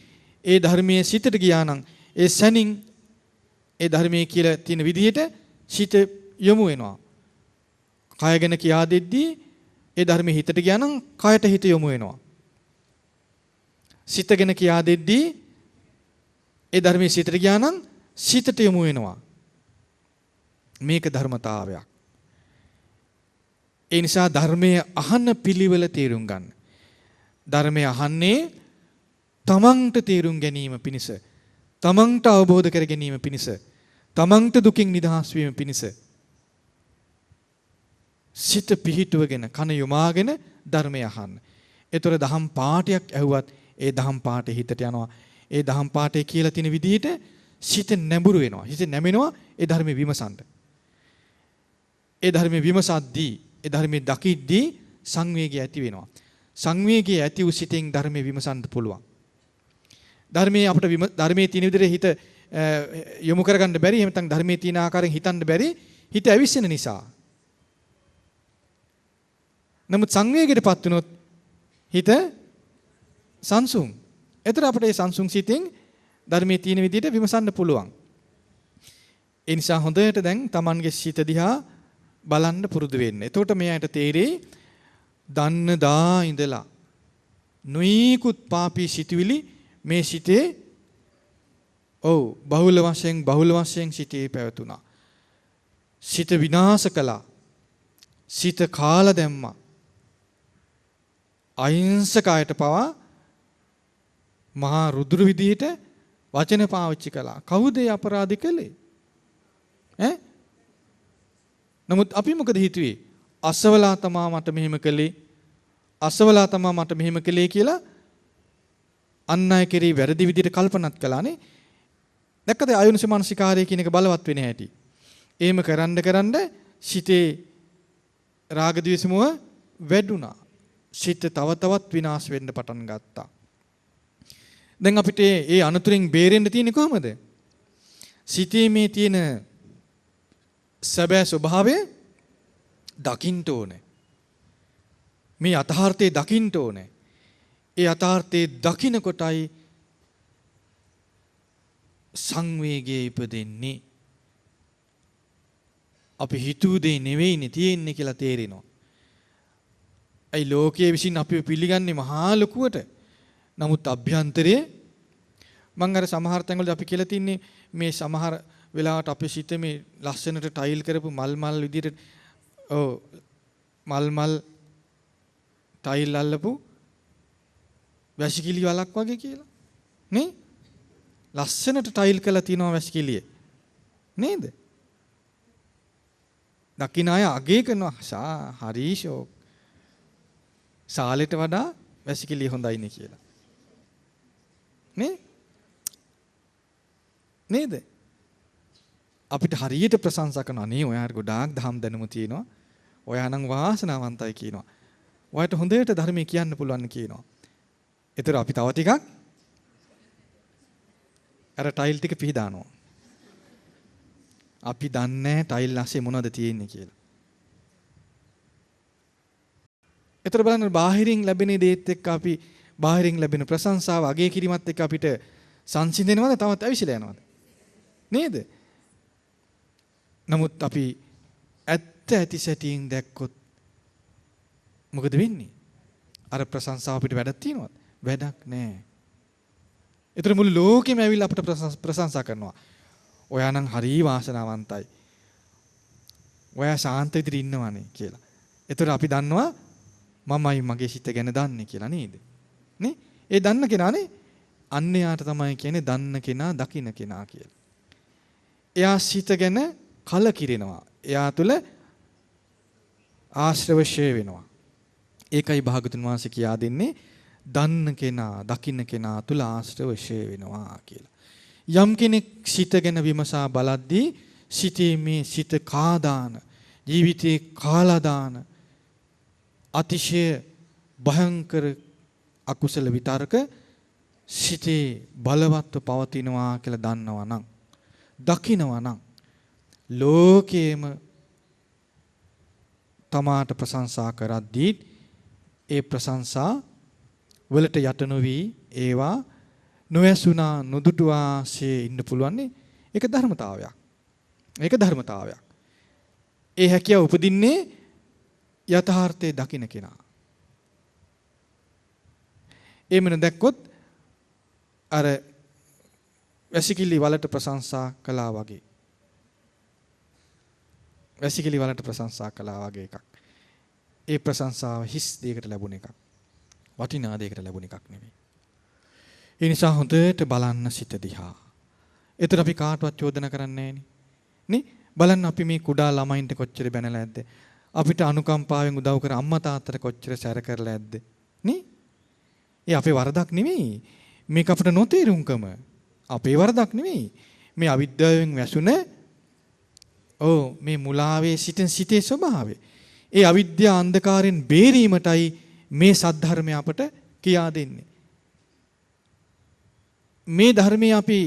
ඒ ධර්මයේ සිතට ගියා නම් ඒ සැනින් ඒ ධර්මයේ කියලා තියෙන විදිහට සිත යොමු වෙනවා. කය ගැන කියා දෙද්දී ඒ ධර්මයේ හිතට ගියා නම් කයට හිත යොමු වෙනවා. සිත ගැන කියා දෙද්දී ඒ ධර්මයේ සිතට ගියා නම් සිතට යොමු වෙනවා. මේක ධර්මතාවයක්. ඒ නිසා ධර්මයේ අහන පිළිවෙල තේරුම් ගන්න. ධර්මයේ අහන්නේ තමන්ට තේරුම් ගැනීම පිණිස, තමන්ට අවබෝධ කර ගැනීම පිණිස, තමන්ට දුකින් නිදහස් වීම පිණිස. සිත පිහිටුවගෙන කන යොමාගෙන ධර්මය අහන්න. ඒතර දහම් පාඨයක් ඇහුවත් ඒ දහම් පාඨේ හිතට යනවා. ඒ දහම් පාඨේ කියලා තියෙන විදිහට සිත නැඹුරු වෙනවා. හිත නැමෙනවා ඒ ධර්මයේ විමසන්න. ඒ ධර්මයේ විමසද්දී ඒ ධර්මයේ දකිද්දී සංවේගය ඇති වෙනවා. සංවේගය ඇති වූ සිතෙන් ධර්මයේ විමසන්න පුළුවන්. ධර්මයේ අපිට ධර්මයේ තියෙන විදිහට හිත යොමු කරගන්න බැරි, එහෙම නැත්නම් ධර්මයේ තියෙන ආකාරයෙන් හිතන්න බැරි, හිත ඇවිස්සෙන නිසා. නමුත් සංවේගයටපත් වුණොත් හිත සංසුන්. එතන අපිට මේ සංසුන් සිතෙන් ධර්මයේ තියෙන විදිහට විමසන්න පුළුවන්. ඒ නිසා හොඳට දැන් Tamanගේ සිත දිහා බලන්න පුරුදු වෙන්න. එතකොට මෙයාට තේරෙයි දන්න දා ඉඳලා නොයිකුත් පාපී සිතුවිලි මේ සිතේ බහුල වශයෙන් සිතේ පැවතුණා. සිත විනාශ කළා. සිත කාලා දැම්මා. අහිංසකයට පවා මහා රුධිර විදිහට වචන පාවිච්චි කළා. කවුද ඒ අපරාධ කළේ? නමුත් අපි මොකද හිතුවේ? අසවලා තමා මට මෙහෙම කළේ, අසවලා තමා මට මෙහෙම කළේ කියලා අන් අය කෙරෙහි වැරදි විදිහට කල්පනාත් කළානේ. දැක්කද අයෝනිසෝ මනසිකාරය කියන එක බලවත් වෙන හැටි. එහෙම කරන්න සිතේ රාග ද්වේෂ මොහ වැඩුණා. සිත තව තවත් විනාශ වෙන්න පටන් ගත්තා. දැන් අපිට මේ අනතුරින් බේරෙන්න තියෙන්නේ කොහමද? සිතේ මේ තියෙන සැබෑ ස්වභාවය දකින්න ඕනේ. මේ යථාර්ථයේ දකින්න ඕනේ. ඒ යථාර්ථයේ දකින්න කොටයි සංවේගයේ ඉපදෙන්නේ. අපි හිතුව දේ නෙවෙයිනේ තියෙන්නේ කියලා තේරෙනවා. ඒ ලෝකයේ විසින් අපිව පිළිගන්නේ මහා ලොකුවට. නමුත් අභ්‍යන්තරයේ මම අර සමහර තැන්වලදී අපි කියලා තින්නේ මේ සමහර වෙලාවට අපේ සිත මේ ලස්සනට ටයිල් කරපු මල් විදිහට මල් ටයිල් අල්ලපු වැසිකිලි වලක් වගේ කියලා. නේ? ලස්සනට ටයිල් කරලා තිනවා වැසිකිලියේ. නේද? දකින්න අය අගේ කරනවා හරිෂෝ සාලෙට වඩා වැසිකිලිය හොඳයිනේ කියලා. නේ? නේද? අපිට හරියට ප්‍රශංසා කරනවා නේ ඔයාට ගොඩාක් දහම් දැනුම තියෙනවා. ඔයා නම් වාසනාවන්තයි කියනවා. ඔයාට හොඳට ධර්මයේ කියන්න පුළුවන් කියනවා. ඒතර අපි තව ටිකක් අර ටයිල් ටික පිහදානවා. අපි දන්නේ ටයිල් ඇස්සේ මොනවද තියෙන්නේ කියලා. ඒතර බලන්න බාහිරින් ලැබෙන දේත් එක්ක අපි බාහිරින් ලැබෙන ප්‍රශංසාව අගය කිරීමත් එක්ක අපිට සංසිඳෙනවද තවත් ඇවිසිලා යනවද? නේද? නමුත් අපි ඇත්ත ඇති සැටියෙන් දැක්කොත් මොකද වෙන්නේ? අර ප්‍රශංසාව අපිට වැඩක් තියනවද? වැඩක් නැහැ. ඒතර මුළු ලෝකෙම ඇවිල්ලා අපිට ප්‍රශංසා කරනවා. ඔයා නම් හරි වාසනාවන්තයි. ඔයා ශාන්ත විදිහට ඉන්නවනේ කියලා. ඒතර අපි දන්නවා මමයි මගේ සිත ගැන දන්නේ කියලා නේද? නේ? ඒ දන්න කෙනානේ අන්න යාට තමයි කියන්නේ දන්න කෙනා දකින්න කෙනා කියලා. එයා සිත ගැන කලකිරෙනවා. එයා තුල ආශ්‍රවශය වෙනවා. ඒකයි භාගතුන් වහන්සේ කියා දෙන්නේ දන්න කෙනා දකින්න කෙනා තුල ආශ්‍රවශය වෙනවා කියලා. යම් කෙනෙක් සිත ගැන විමසා බලද්දී සිතේ මේ සිත කාදාන ජීවිතේ කාලා දාන අතිශය භයංකර අකුසල විතරක සිතේ බලවත්ව පවතිනවා කියලා දන්නවා නම් දකිනවා නම් ලෝකේම තමාට ප්‍රශංසා කරද්දී ඒ ප්‍රශංසා වලට යට නොවි ඒවා නොයසුනා නොදුටුවාසේ ඉන්න පුළුවන් නේ. ඒක ධර්මතාවයක්. ඒක ධර්මතාවයක්. ඒ හැකියාව උපදින්නේ යථාර්ථයේ දකින්න කෙනා. එමෙන්න දැක්කොත් අර වැසිකිලි වලට ප්‍රශංසා කළා වගේ. වැසිකිලි වලට ප්‍රශංසා කළා වගේ එකක්. ඒ ප්‍රශංසාව හිස් දෙයකට ලැබුණ එකක්. වටිනා දෙයකට ලැබුණ එකක් නෙවෙයි. ඒ නිසා හොඳට බලන්න සිත දිහා. ඒතර අපි කාටවත් චෝදනා කරන්නේ නේ. බලන්න අපි මේ කුඩා ළමයින්ට කොච්චර බැනලා ඇද්ද? අපිට අනුකම්පාවෙන් උදව් කර අම්මා තාත්තට කොච්චර සැර කරලා ඇද්ද? නේ? ඒ අපේ වරදක් නෙවෙයි. මේක අපිට නොතේරුම්කම. අපේ වරදක් නෙවෙයි. මේ අවිද්‍යාවෙන් වැසුන මේ මුලාවේ සිතේ ස්වභාවය. ඒ අවිද්‍යා අන්ධකාරයෙන් බේරීමටයි මේ සද්ධර්මය අපට කියා දෙන්නේ. මේ ධර්මයේ අපි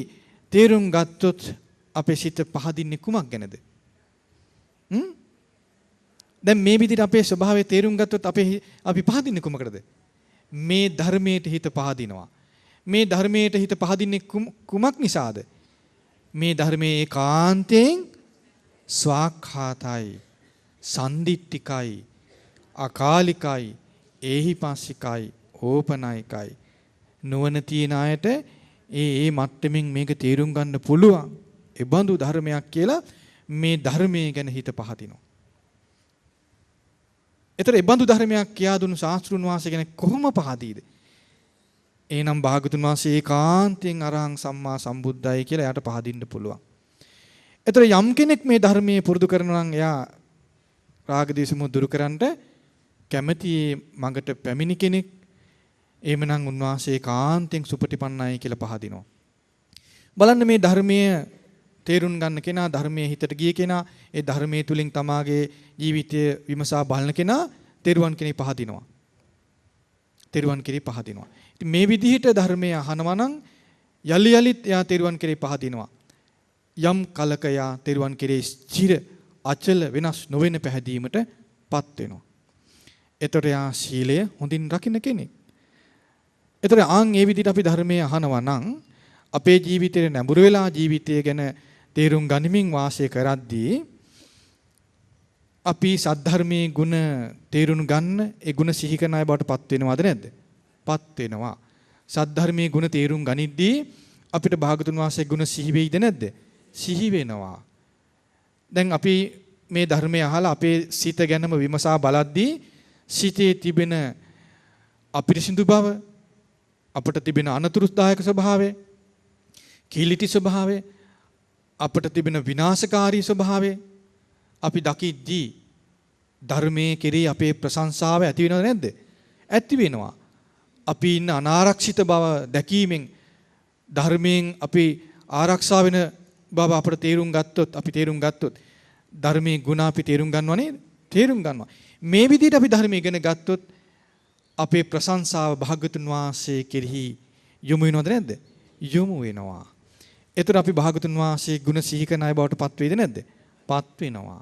තේරුම් ගත්තොත් අපේ සිත පහදින්නේ කුමක් ගැනද? දැන් මේ විදිහට අපේ ස්වභාවය තේරුම් ගත්තොත් අපි පහදින්නේ කුමකටද? මේ ධර්මයට හිත පහදිනවා. මේ ධර්මයට හිත පහදින්නේ කුමක් නිසාද? මේ ධර්මයේ ඒකාන්තයෙන් ස්වාක්ඛාතයි, සම්දිට්ඨිකයි, අකාලිකයි, ඒහිපස්සිකයි, ඕපනයිකයි. නුවණ තියන අයට ඒ මට්ටමින් මේක තේරුම් ගන්න පුළුවන්. ඒ බඳු ධර්මයක් කියලා මේ ධර්මයේ ගැන හිත පහදිනවා. ඒතර ඒ බඳු ධර්මයක් කියා දුන්නු ශාස්ත්‍රුන් වහන්සේ ගැන කොහොම පහදීද? එහෙනම් භාගතුන් වහන්සේ ඒකාන්තයෙන් අරහං සම්මා සම්බුද්දයි කියලා එයාට පහදින්න පුළුවන්. ඒතර යම් කෙනෙක් මේ ධර්මයේ පුරුදු කරනවා නම් එයා රාග දේශ මොහ දුරු කරන්නට කැමැති මඟට පැමිණි කෙනෙක් එමනම් උන්වහන්සේ කාන්තෙන් සුපටිපන්නයි කියලා පහදිනවා. බලන්න මේ ධර්මයේ තේරුම් ගන්න කෙනා, ධර්මයේ හිතට ගිය කෙනා, ඒ ධර්මයේ තුලින් තමාගේ ජීවිතය විමසා බලන කෙනා තෙරුවන් කෙනෙක් පහදිනවා. තෙරුවන් කෙනෙක් පහදිනවා. ඉතින් මේ විදිහට ධර්මය අහනවා නම් යලි යලිත් එයා තෙරුවන් කෙනෙක් පහදිනවා. යම් කලක එයා තෙරුවන් කෙරේ ස්ථිර අචල වෙනස් නොවන පැහැදීමටපත් වෙනවා. එතකොට එයා සීලය හොඳින් රකින්න කෙනෙක්. එතකොට ආන් මේ විදිහට අපි ධර්මයේ අහනවා නම් අපේ ජීවිතේ නැඹුරු වෙලා ජීවිතය ගැන තේරුම් ගනිමින් වාසය කරද්දී අපි සද්ධර්මයේ ගුණ තේරුම් ගන්න ඒ ගුණ සිහි කරන අය බවට පත් වෙනවද නැද්ද? පත් වෙනවා. සද්ධර්මයේ ගුණ තේරුම් ගනිද්දී අපිට භාගතුන් වහන්සේ ගුණ සිහි වෙයිද නැද්ද? සිහි වෙනවා. දැන් අපි මේ ධර්මය අහලා අපේ සිත ගැනම විමසා බලද්දී සිතේ තිබෙන අපිරිසිදු බව, අපට තිබෙන අනතුරුදායක ස්වභාවය, කීලිටි ස්වභාවය, අපට තිබෙන විනාශකාරී ස්වභාවය අපි දකිද්දී ධර්මයේ කෙරෙහි අපේ ප්‍රශංසාව ඇති වෙනවද නැද්ද? ඇති වෙනවා. අපි ඉන්න අනාරක්ෂිත බව දැකීමෙන් ධර්මයෙන් අපි ආරක්ෂා වෙන බව අපට තේරුම් ගත්තොත් ධර්මයේ ගුණ අපි තේරුම් ගන්නව නේද? තේරුම් ගන්නවා. මේ විදිහට අපි ධර්මය ඉගෙන ගත්තොත් අපේ ප්‍රශංසාව භාගතුන් වහන්සේ කෙරෙහි යොමු වෙනවද නැද්ද? යොමු වෙනවා. එතකොට අපි භාගතුන් වහන්සේ ගුණ සිහි කරන අය බවට පත් වේද නැද්ද? පත් වෙනවා.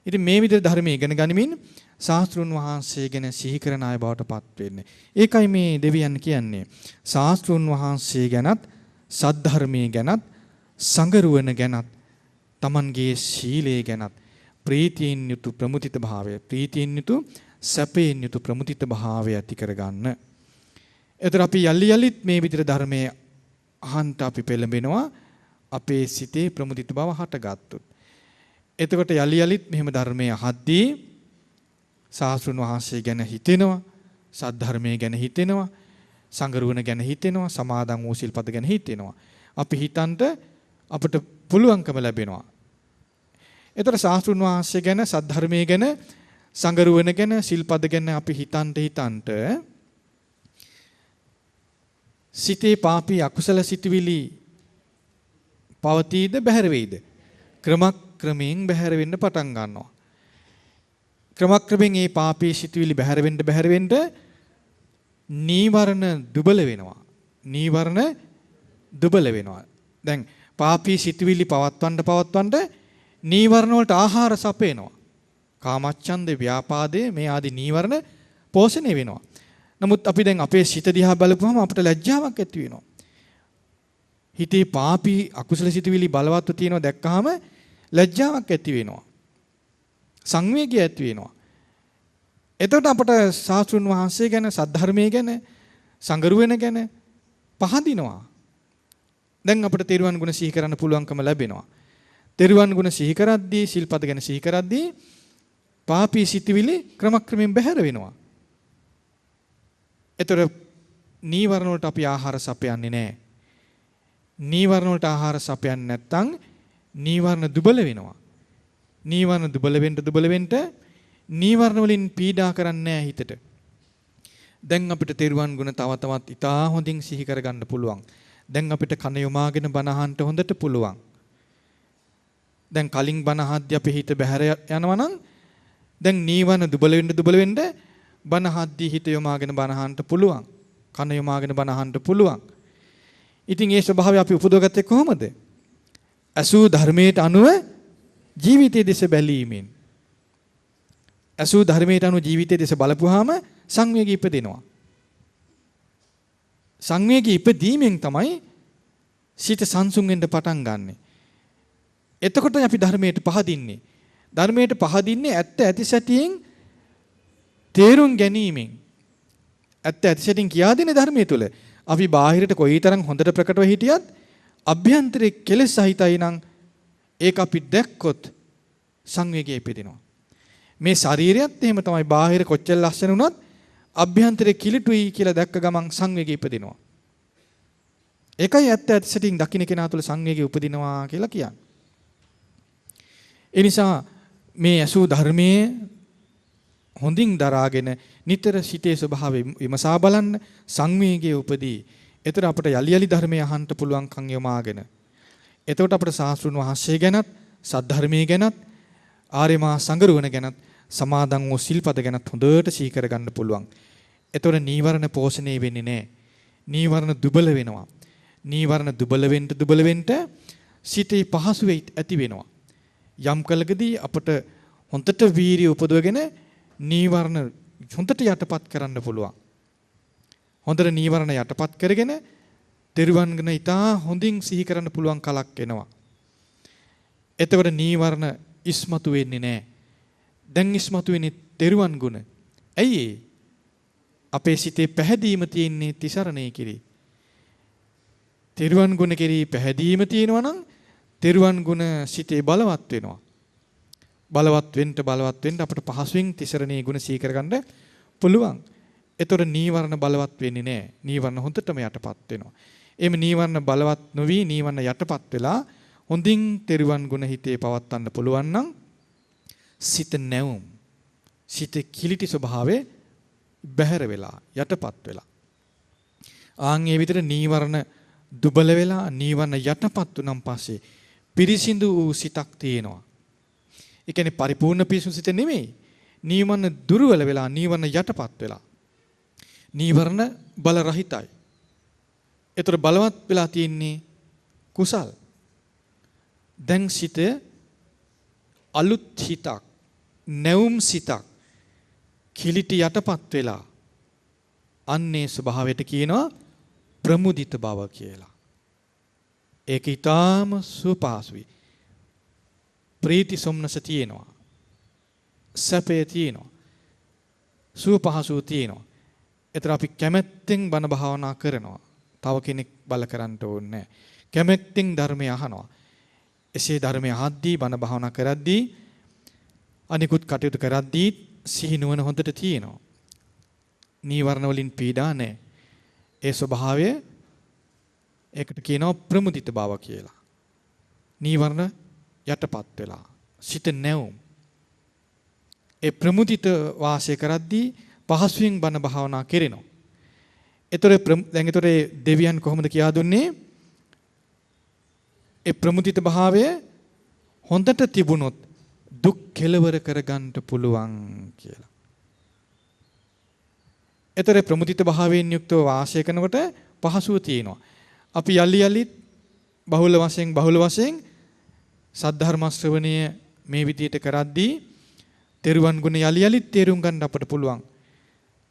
ඉතින් මේ විදිහට ධර්මය ඉගෙන ගනිමින් ශාස්ත්‍රුන් වහන්සේ ගැන සිහි කරන අය බවට පත් වෙන්නේ. ඒකයි මේ දෙවියන් කියන්නේ. ශාස්ත්‍රුන් වහන්සේ ගැනත්, සද්ධර්මයේ ගැනත්, සංගරුවන ගැනත්, තමන්ගේ සීලය ගැනත් ප්‍රීතියෙන් යුතු ප්‍රමුදිත භාවය, ප්‍රීතියෙන් යුතු සැපයෙන් යුතු ප්‍රමුදිත භාවය ඇති කරගන්න. එතකොට අපි යලි යලිත් මේ විදිහට ධර්මයේ අහන්ත අපි පෙළඹෙනවා අපේ සිතේ ප්‍රමුදිත බව හටගත්තොත්. එතකොට යලි යලිත් මෙහෙම ධර්මයේ අහද්දී ශාස්ත්‍රුන් වහන්සේ ගැන හිතෙනවා, සද්ධර්මයේ ගැන හිතෙනවා, සංගරුවන ගැන හිතෙනවා, සමාදන් වූ සිල්පද ගැන හිතෙනවා. අපි හිතන්ට අපට පුළුවන්කම ලැබෙනවා. එතකොට ශාස්ත්‍රුන් වහන්සේ ගැන, සද්ධර්මයේ ගැන, සංගරුවන ගැන, සිල්පද ගැන අපි හිතන්ට සිතේ පාපී අකුසල සිතුවිලි පවතීද බැහැර වෙයිද? ක්‍රමයෙන් බැහැර වෙන්න පටන් ගන්නවා. ක්‍රමයෙන් මේ පාපී සිතුවිලි බැහැර වෙන්න නීවරණ දුබල වෙනවා. දැන් පාපී සිතුවිලි පවත්වන්න නීවරණ වලට ආහාර සපයනවා. කාමච්ඡන්ද, ව්‍යාපාදේ මේ ආදී නීවරණ පෝෂණය වෙනවා. නමුත් අපි දැන් අපේ සිත දිහා බලපුවම අපිට ලැජ්ජාවක් ඇති වෙනවා. හිතේ පාපී අකුසල සිතුවිලි බලවත්ව තියෙනවා දැක්කහම ලැජ්ජාවක් ඇති වෙනවා. සංවේගය ඇති වෙනවා. එතකොට අපට ශාස්ත්‍රුන් වහන්සේ ගැන, සද්ධර්මයේ ගැන, සංගරුවන ගැන පහදිනවා. දැන් අපට තෙරුවන් ගුණ සිහි කරන්න පුළුවන්කම ලැබෙනවා. තෙරුවන් ගුණ සිහි කරද්දී, සිල්පද ගැන සිහි කරද්දී පාපී සිතුවිලි ක්‍රමයෙන් බැහැර වෙනවා. එතකොට නීවරණ වලට අපි ආහාර සපයන්නේ නැහැ. නීවරණ වලට ආහාර සපයන්නේ නැත්නම් නීවරණ දුබල වෙනවා. නීවරණ දුබල වෙන්න නීවරණ වලින් පීඩා කරන්නේ නැහැ හිතට. දැන් අපිට තෙරුවන් ගුණ තව තවත් ඉතා හොඳින් සිහි කරගන්න පුළුවන්. දැන් අපිට කන යොමාගෙන බණ අහන්න හොඳට පුළුවන්. දැන් කලින් බණ අහද්දී අපේ හිත බැහැර යනවා නම් දැන් නීවරණ දුබල වෙන්න බණ අහද්දී හිත යොමාගෙන බණ අහන්න පුළුවන්. කන යොමාගෙන බණ අහන්න පුළුවන්. ඉතින් ඒ ස්වභාවය අපි උපදවගත්තේ කොහොමද? අසු ධර්මයට අනුව ජීවිතයේ දෙස බැලීමෙන්. අසු ධර්මයට අනුව ජීවිතයේ දෙස බලපුවාම සංවේගී ඉපදෙනවා. සංවේගී ඉපදීමෙන් තමයි සිත සංසුන් වෙන්න පටන් ගන්නෙ. එතකොට අපි ධර්මයට පහදින්නේ. ධර්මයට පහදින්නේ ඇත්ත ඇති සැටියෙන් තේරුම් ගැනීමෙන්. ඇත්ත ඇති සැටියෙන් කියා දෙන ධර්මයේ තුල අපි බාහිරට කොයිතරම් හොඳට ප්‍රකටව හිටියත් අභ්‍යන්තරයේ කෙලෙස් සහිතයි නම් ඒක අපි දැක්කොත් සංවේගය ඉපදිනවා. මේ ශරීරයත් එහෙම තමයි. බාහිර කොච්චර ලස්සන වුණත් අභ්‍යන්තරයේ කිලිටුයි කියලා දැක්ක ගමන් සංවේගය ඉපදිනවා. ඒකයි ඇත්ත ඇති සැටියෙන් දකින්න කෙනා තුළ සංවේගය උපදිනවා කියලා කියන්නේ. ඒ නිසා මේ ඇසූ ධර්මයේ හොඳින් දරාගෙන නිතර සිතේ ස්වභාවය විමසා බලන්න සංවේගයේ උපදී. එතකොට අපට යලි යලි ධර්මය අහන්න පුළුවන්කම් යොමාගෙන. එතකොට අපට ශාස්ත්‍රුන් වහන්සේ ගැනත් සද්ධර්මයේ ගැනත් ආර්ය මහා සංඝරුවන ගැනත් සමාදන් වූ සිල්පද ගැනත් හොඳට සිහි කර ගන්න පුළුවන්. එතකොට නීවරණ පෝෂණය වෙන්නේ නැහැ. නීවරණ දුබල වෙනවා. නීවරණ දුබල වෙන්න සිතේ පහසු ඇති වෙනවා. යම් කලකදී අපට හොඳට වීරිය උපදවගෙන නීවරණ හොඳට යටපත් කරන්න පුළුවන්. හොඳට නීවරණ යටපත් කරගෙන තෙරුවන් ගැන ඉතා හොඳින් සිහි කරන්න පුළුවන් කලක් එනවා. එතකොට නීවරණ ඉස්මතු වෙන්නේ නැහැ. දැන් ඉස්මතු වෙන්නේ තෙරුවන් ගුණ. ඇයි අපේ සිතේ පැහැදීම තියෙන්නේ තිසරණේ කිරි. තෙරුවන් ගුණ කෙරෙහි පැහැදීම තියෙනවා නම් තෙරුවන් ගුණ සිතේ බලවත් වෙනවා. බලවත් වෙන්න අපට පහසුවෙන් තිසරණේ ගුණ සිහි කරගන්න පුළුවන්. ඒතොර නීවරණ බලවත් වෙන්නේ නැහැ. නීවරණ හොඳටම යටපත් වෙනවා. එimhe නීවරණ බලවත් නොවි නීවරණ යටපත් වෙලා හොඳින් තෙරුවන් ගුණ හිතේ පවත්වන්න පුළුවන් නම් සිත නැවුම්. සිත කිලිටි ස්වභාවයේ බැහැර වෙලා යටපත් වෙලා. ආන් ඒ විතර නීවරණ දුබල වෙලා නීවරණ යටපත් වුණන් පස්සේ පිරිසිදු වූ සිතක් තියෙනවා. ඒ කියන්නේ පරිපූර්ණ පිරිසුදු සිත නෙමෙයි. නීවරණ දුර්වල වෙලා නීවරණ යටපත් වෙලා. නීවරණ බල රහිතයි. ඒතර බලවත් වෙලා තියෙන්නේ කුසල්. දැන් සිත අලුත් හිතක්, නැවුම් සිතක් කිලිටි යටපත් වෙලා අන්නේ ස්වභාවයට කියනවා ප්‍රමුදිත බව කියලා. ඒක ඊටාම සුවපහසුයි. ප්‍රීති සොම්නස තියෙනවා. සැපේ තියෙනවා. සුවපහසුව තියෙනවා. ඒතර අපි කැමැත්තෙන් බණ භාවනා කරනවා. තව කෙනෙක් බල කරන්න ඕනේ නැහැ. කැමැත්තෙන් ධර්මය අහනවා. එසේ ධර්මය අහද්දී බණ භාවනා කරද්දී අනිකුත් කටයුතු කරද්දී සිහි නුවණ හොඳට තියෙනවා. නීවරණ වලින් පීඩා නැහැ. ඒ ස්වභාවය ඒකට කියනවා ප්‍රමුදිත බව කියලා. නීවරණ යටපත් වෙලා සිත නැවුම්. ඒ ප්‍රමුදිත වාසය කරද්දී පහසුවෙන් බණ භාවනා කරනවා. දැන් දෙවියන් කොහොමද කියා දුන්නේ? ඒ ප්‍රමුදිත භාවය හොඳට තිබුණොත් දුක් කෙලවර කරගන්න පුළුවන් කියලා. ඒතර ප්‍රමුදිත භාවයෙන් යුක්තව වාසය කරනකොට පහසුව තියෙනවා. අපි යලි බහුල වශයෙන් සද්ධර්ම ශ්‍රවණය මේ විදිහට කරද්දී තෙරුවන් ගුණ යලි තේරුම් ගන්න අපට පුළුවන්.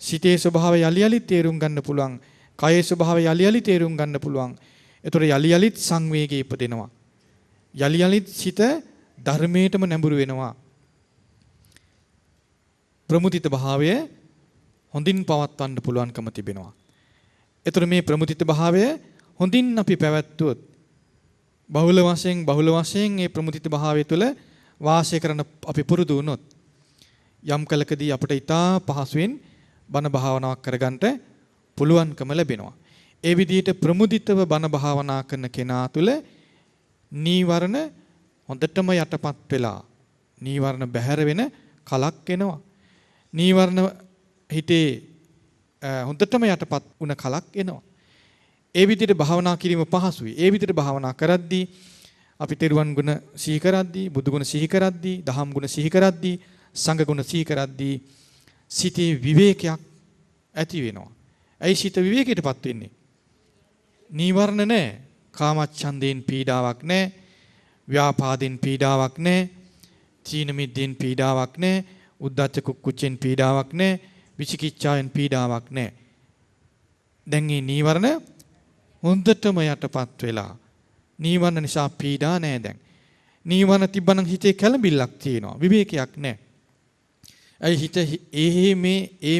සිතේ ස්වභාවය යලි තේරුම් ගන්න පුළුවන්. කයේ ස්වභාවය යලි තේරුම් ගන්න පුළුවන්. ඒතර යලි සංවේගය ඉපදෙනවා. යලි සිත ධර්මයටම නැඹුරු වෙනවා. ප්‍රමුදිත භාවය හොඳින් පවත්වන්න පුළුවන්කම තිබෙනවා. ඒතර මේ ප්‍රමුදිත භාවය හොඳින් අපි පැවැත්වුවොත් බහුල වශයෙන් මේ ප්‍රමුදිත භාවය තුළ වාසය කරන අපි පුරුදු වුණොත් යම් කලකදී අපිට ඊටා පහසුවෙන් බණ භාවනාවක් කරගන්නට පුළුවන්කම ලැබෙනවා. ඒ විදිහට ප්‍රමුදිතව බණ භාවනා කරන කෙනා තුළ නීවරණ හොඳටම යටපත් වෙලා නීවරණ බැහැර වෙන කලක් එනවා. නීවරණ හිතේ හොඳටම යටපත් වුණ කලක් එනවා. ඒ විදිහට භාවනා කිරීම පහසුයි. ඒ විදිහට භාවනා කරද්දී අපි තෙරුවන් ගුණ සිහි කරද්දී, බුදු ගුණ සිහි කරද්දී, දහම් ගුණ සිහි කරද්දී, සංඝ ගුණ සිහි කරද්දී සිතේ විවේකයක් ඇති වෙනවා. ඇයි සිත විවේකයටපත් වෙන්නේ? නීවරණ නැහැ. කාමච්ඡන්දයෙන් පීඩාවක් නැහැ. ව්‍යාපාදෙන් පීඩාවක් නැහැ. චීන මිද්දෙන් පීඩාවක් නැහැ. උද්ධච්ච කුක්කුච්චෙන් පීඩාවක් නැහැ. විචිකිච්ඡාවෙන් පීඩාවක් නැහැ. දැන් මේ නීවරණ හොඳටම යටපත් වෙලා නීවරණ නිසා පීඩා නැහැ දැන්. නීවරණ තිබ්බනම් හිතේ කැළඹිල්ලක් තියෙනවා. විවේකයක් නැහැ. ඇයි හිත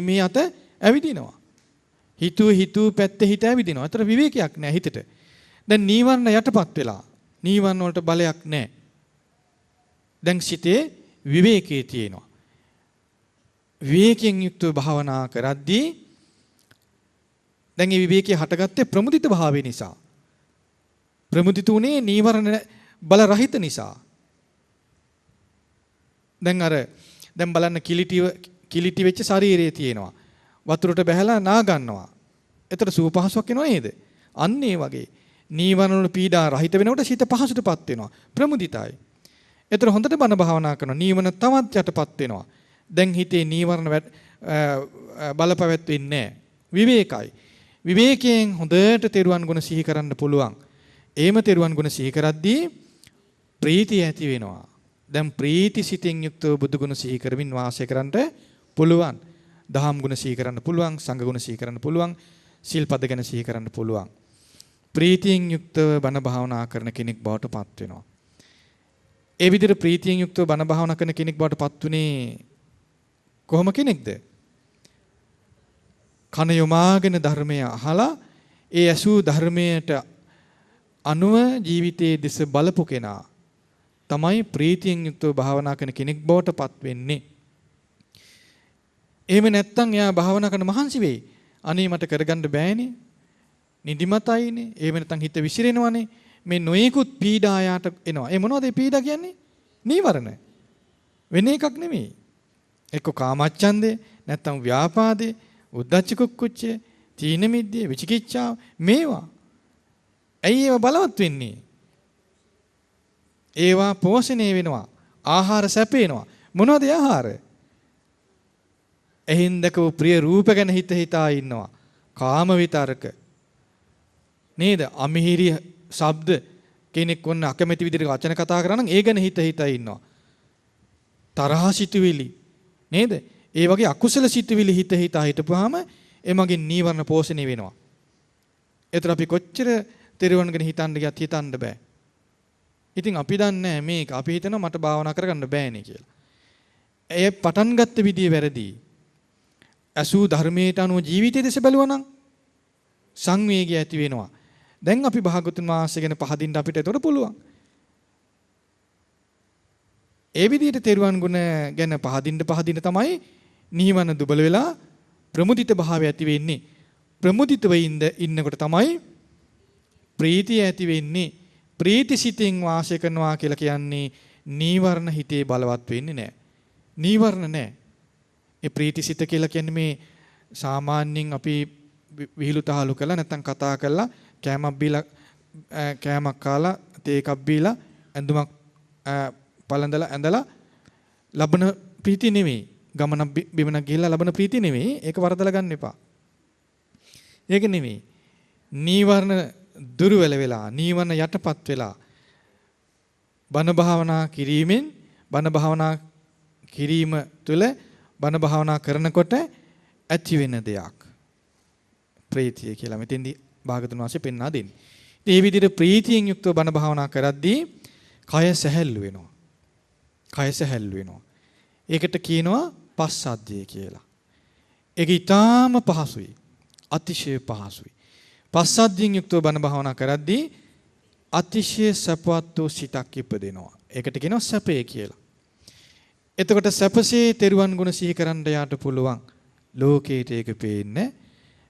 මේ අත ඇවිදිනවා. හිතුව පැත්තේ හිත ඇවිදිනවා. අතර විවේකයක් නැහැ හිතට. දැන් නීවරණ යටපත් වෙලා නීවරණ වලට බලයක් නැහැ. දැන් සිතේ විවේකයේ තියෙනවා. විවේකයෙන් යුක්තව භාවනා කරද්දී දැන් මේ විවේකයේ හටගත්තේ ප්‍රමුදිත භාවය නිසා. ප්‍රමුදිත උනේ නීවරණ බල රහිත නිසා. දැන් බලන්න කිලිටි වෙච්ච ශරීරය තියෙනවා. වතුරට බහැලා නා ගන්නවා. එතකොට සුව පහසුවක් එනවා නේද? අන්න ඒ වගේ නීවරණ වල පීඩා රහිත වෙනකොට සිත පහසුටපත් වෙනවා. ප්‍රමුදිතයි. එතකොට හොඳට බණ භාවනා කරනවා. නීවරණ තවත් යටපත් වෙනවා. දැන් හිතේ නීවරණ බලපැවැත්වෙන්නේ නැහැ. විවේකයි. විවේකයෙන් හොඳට තෙරුවන් ගුණ සිහි කරන්න පුළුවන්. එහෙම තෙරුවන් ගුණ සිහි කරද්දී ප්‍රීතිය ඇති වෙනවා. දැන් ප්‍රීති සිතින් යුක්තව බුදු ගුණ සිහි කරමින් වාසය කරන්න පුළුවන්. දහම් ගුණ සිහි කරන්න පුළුවන්. සංඝ ගුණ සිහි කරන්න පුළුවන්. සිල්පද ගැන සිහි කරන්න පුළුවන්. ප්‍රීතියෙන් යුක්තව බණ භාවනා කරන කෙනෙක් බවට පත් වෙනවා. ඒ විදිහට ප්‍රීතියෙන් යුක්තව බණ භාවනා කරන කෙනෙක් බවට පත් උනේ කොහොම කෙනෙක්ද? කන යොමාගෙන ධර්මය අහලා ඒ ඇසූ ධර්මයට අනුව ජීවිතයේ දෙස බලපු කෙනා තමයි ප්‍රීතියෙන් යුක්තව භාවනා කරන කෙනෙක් බවට පත් වෙන්නේ. එහෙම නැත්නම් එයා භාවනා කරන මහන්සි වෙයි. අනේ මට කරගන්න බෑනේ. නිදිමතයිනේ. එහෙම නැත්නම් හිත විසිරෙනවනේ. මේ නොයෙකුත් පීඩා යාට එනවා. ඒ මොනවද මේ පීඩා කියන්නේ? නීවරණ. වෙන එකක් නෙමෙයි. එක්ක කාමච්ඡන්දේ, නැත්නම් ව්‍යාපාදේ, උද්ධච්ච කුක්කුච්චය, තීන මිද්දේ, විචිකිච්ඡාව මේවා. ඇයි ඒවා බලවත් වෙන්නේ? ඒවා පෝෂණය වෙනවා. ආහාර සැපේනවා. මොනවද ආහාර? එහින් දකෝ ප්‍රිය රූප ගැන හිතා ඉන්නවා. කාම විතරක. නේද? අමිහිරි ශබ්ද කෙනෙක් වොන්න අකමැති විදිහට වචන කතා කරා නම් ඒ ගැන හිතා ඉන්නවා. තරහ සිතුවිලි නේද? ඒ වගේ අකුසල සිතුවිලි හිතා හිටපුවාම එමගින් නීවරණ පෝෂණය වෙනවා. ඒතර අපි කොච්චර තෙරුවන් ගැන හිතන්න ගියත් හිතන්න බෑ. ඉතින් අපි දන්නේ මේක. අපි හිතනවා මට භාවනා කරගන්න බෑනේ කියලා. ඒ පටන් ගත්ත විදිය වැරදි. අසු ධර්මයට අනුව ජීවිතය දෙස බැලුවා නම් සංවේගය ඇති වෙනවා. දැන් අපි භාගතුන් වහන්සේ ගැන පහදින්න අපිට ඒතකොට පුළුවන්. ඒ විදිහට තෙරුවන් ගුණ ගැන පහදින්න තමයි නිවන දුබල වෙලා ප්‍රමුදිත භාවය ඇති වෙන්නේ. ප්‍රමුදිතව ඉන්නකොට තමයි ප්‍රීතිය ඇති වෙන්නේ. ප්‍රීතිසිතින් වාසය කරනවා කියලා කියන්නේ නීවරණ හිතේ බලවත් වෙන්නේ නැහැ. නීවරණ නැහැ. ඒ ප්‍රීතිසිත කියලා කියන්නේ මේ සාමාන්‍යයෙන් අපි විහිළු තහළු කරලා නැත්නම් කතා කරලා කෑමක් කාලා තේ එකක් බීලා ඇඳුමක් පළඳලා ඇඳලා ලබන ප්‍රීති නෙමෙයි. ගමන බිමනක් ගිහිල්ලා ලබන ප්‍රීති නෙමෙයි. ඒක වරදලා ගන්න එපා. ඒක නෙමෙයි. නීවරණ දුර්වල වෙලා, නීවරණ යටපත් වෙලා බණ භාවනා කිරීමෙන් බණ භාවනා කිරීම තුළ බණ භාවනා කරනකොට ඇති වෙන දෙයක්. ප්‍රීතිය කියලා මෙතෙන්දී භාගතුන් වහන්සේ පෙන්වා දෙන්නේ. ඉතින් මේ විදිහට ප්‍රීතියෙන් යුක්තව බණ භාවනා කරද්දී කය සැහැල්ලු වෙනවා. කය සැහැල්ලු වෙනවා. ඒකට කියනවා පස්සද්ධිය කියලා. ඒක ඊටාම පහසුයි. අතිශය පහසුයි. පස්සද්ධියෙන් යුක්තව බණ භාවනා කරද්දී අතිශය සපවත් වූ සිතක් ඉපදෙනවා. ඒකට කියනවා සැපේ කියලා. එතකොට සැපසේ තෙරුවන් ගුණ සිහි කරන්න යාට පුළුවන්. ලෝකේට ඒක පේන්නේ.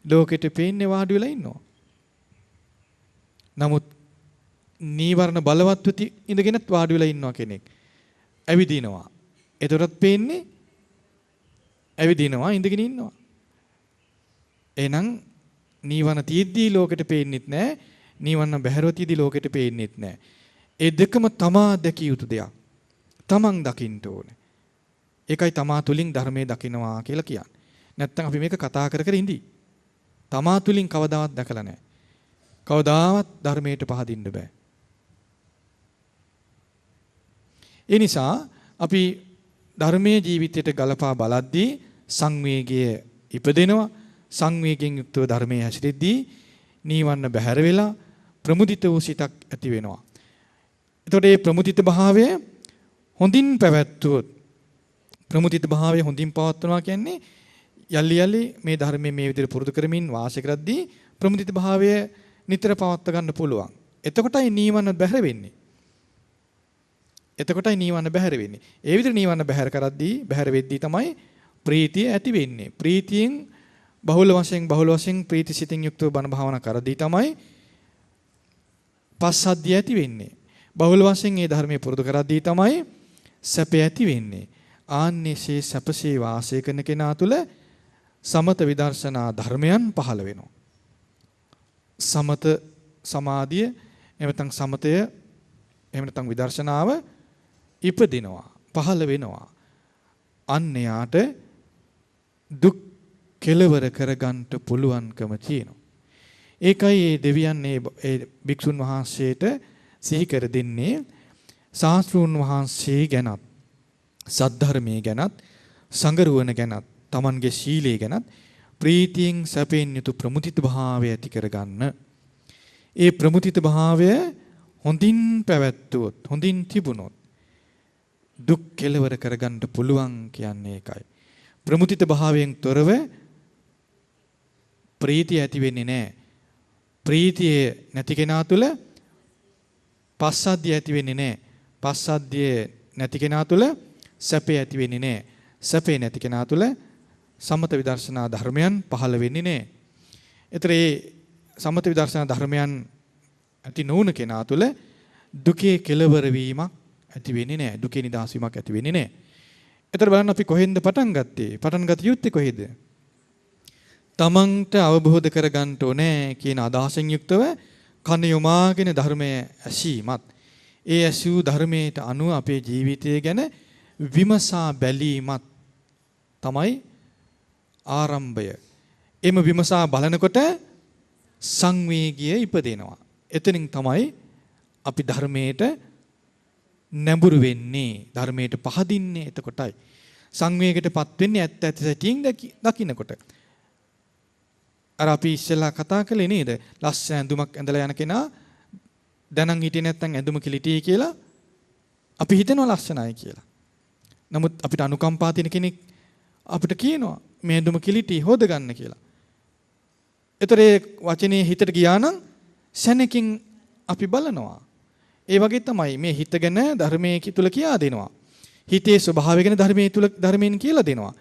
ලෝකෙට පේන්නේ වාඩි වෙලා ඉන්නවා. නමුත් නීවරණ බලවත්ව ඉඳගෙනත් වාඩි වෙලා ඉන්නවා කෙනෙක්. ඇවිදිනවා. එතකොටත් පේන්නේ ඇවිදිනවා ඉඳගෙන ඉන්නවා. එහෙනම් නීවරණ තියෙද්දී ලෝකෙට පේන්නෙත් නැහැ. නීවරණ බැහැරව තියෙද්දී ලෝකෙට පේන්නෙත් නැහැ. ඒ දෙකම තමා දැකිය යුතු දෙයක්. තමන් දකින්න ඕනේ. ඒකයි තමා තුලින් ධර්මයේ දකින්නවා කියලා කියන්නේ. නැත්තම් අපි මේක කතා කර කර ඉඳී. තමා තුලින් කවදාවත් දැකලා නැහැ. කවදාවත් ධර්මයට පහදින්න බෑ. ඒ නිසා අපි ධර්මයේ ජීවිතයට ගලපා බලද්දී සංවේගය ඉපදෙනවා. සංවේගයෙන් යුක්තව ධර්මයේ හැසිරෙද්දී නීවරණ බැහැර වෙලා ප්‍රමුදිත වූ සිතක් ඇති වෙනවා. එතකොට මේ ප්‍රමුදිත භාවය හොඳින් පැවැත්වුවොත් ප්‍රමුදිත භාවය හොඳින් පවත්වනවා කියන්නේ යලි මේ ධර්මයේ මේ විදිහට පුරුදු කරමින් වාසය කරද්දී ප්‍රමුදිත භාවය නිතර පවත්වා ගන්න පුළුවන්. එතකොටයි නීවරණ බැහැර වෙන්නේ. එතකොටයි නීවරණ බැහැර වෙන්නේ. ඒ විදිහට නීවරණ බැහැර කරද්දී බැහැර වෙද්දී තමයි ප්‍රීතිය ඇති වෙන්නේ. ප්‍රීතියෙන් බහුල වශයෙන් ප්‍රීතිසිතින් යුක්තව බණ භාවනා කරද්දී තමයි පස්සද්ධිය ඇති වෙන්නේ. බහුල වශයෙන් මේ ධර්මයේ පුරුදු කරද්දී තමයි සැපය ඇති වෙන්නේ. ආන්නේසේ සැපසේ වාසය කරන කෙනා තුළ සමත විදර්ශනා ධර්මයන් පහළ වෙනවා. සමත සමාධිය එහෙම නැත්නම් සමතය එහෙම නැත්නම් විදර්ශනාව ඉපදිනවා පහළ වෙනවා. අන්න යාට දුක් කෙලවර කරගන්න පුළුවන්කම තියෙනවා. ඒකයි මේ දෙවියන් මේ භික්ෂුන් වහන්සේට සිහි කර දෙන්නේ ශාස්ත්‍රූන් වහන්සේ ගැනත් සද්ධර්මයේ ගැනත් සංගරුවන ගැනත් තමන්ගේ ශීලයේ ගැනත් ප්‍රීතියෙන් සැපෙන් යුතු ප්‍රමුදිත භාවය ඇති කරගන්න. ඒ ප්‍රමුදිත භාවය හොඳින් පැවැත්වුවොත් හොඳින් තිබුණොත් දුක් කෙලවර කරගන්න පුළුවන් කියන්නේ ඒකයි. ප්‍රමුදිත භාවයෙන් තොරව ප්‍රීතිය ඇති වෙන්නේ නැහැ. ප්‍රීතිය නැති කෙනා තුළ පස්සද්ධිය ඇති වෙන්නේ නැහැ. පස්සද්ධිය නැති කෙනා තුළ සැපේ ඇති වෙන්නේ නැහැ. සැපේ නැති කෙනා තුළ සමත විදර්ශනා ධර්මයන් පහළ වෙන්නේ නැහැ. ඒතර මේ සමත විදර්ශනා ධර්මයන් ඇති නොවුන කෙනා තුළ දුකේ කෙලවර වීමක් ඇති වෙන්නේ නැහැ. දුකේ නිදහස් වීමක් ඇති වෙන්නේ නැහැ. ඒතර බලන්න අපි කොහෙන්ද පටන් ගත්තේ? පටන් ගත යුත්තේ කොහෙද? තමන්ට අවබෝධ කරගන්න ඕනේ කියන අදහසෙන් යුක්තව කන යොමාගෙන ධර්මය ඇසීමත් ඒ ඇසූ ධර්මයට අනුව අපේ ජීවිතය ගැන විමසා බැලීමත් තමයි ආරම්භය. එම විමසා බලනකොට සංවේගය ඉපදෙනවා. එතනින් තමයි අපි ධර්මයට නැඹුරු වෙන්නේ, ධර්මයට පහදින්නේ. එතකොටයි සංවේගයටපත් වෙන්නේ ඇත්ත ඇත්ත සැටියෙන් දකින්නකොට. අර අපි ඉස්සෙල්ලා කතා කළේ නේද? ලස්සන ඇඳුමක් ඇඳලා යන කෙනා දැනන් හිටියේ නැත්නම් ඇඳුම කිලිටි කියලා අපි හිතනවා ලස්සනයි කියලා. නමුත් අපිට අනුකම්පා තියෙන කෙනෙක් අපිට කියනවා මේ ඇඳුම කිලිටි හොද ගන්න කියලා. ඒතර ඒ වචනේ හිතට ගියා නම් සැනකින් අපි බලනවා. ඒ වගේ තමයි මේ හිත ගැන ධර්මයේ තුල කියා දෙනවා. හිතේ ස්වභාවය ගැන ධර්මයෙන් කියලා දෙනවා.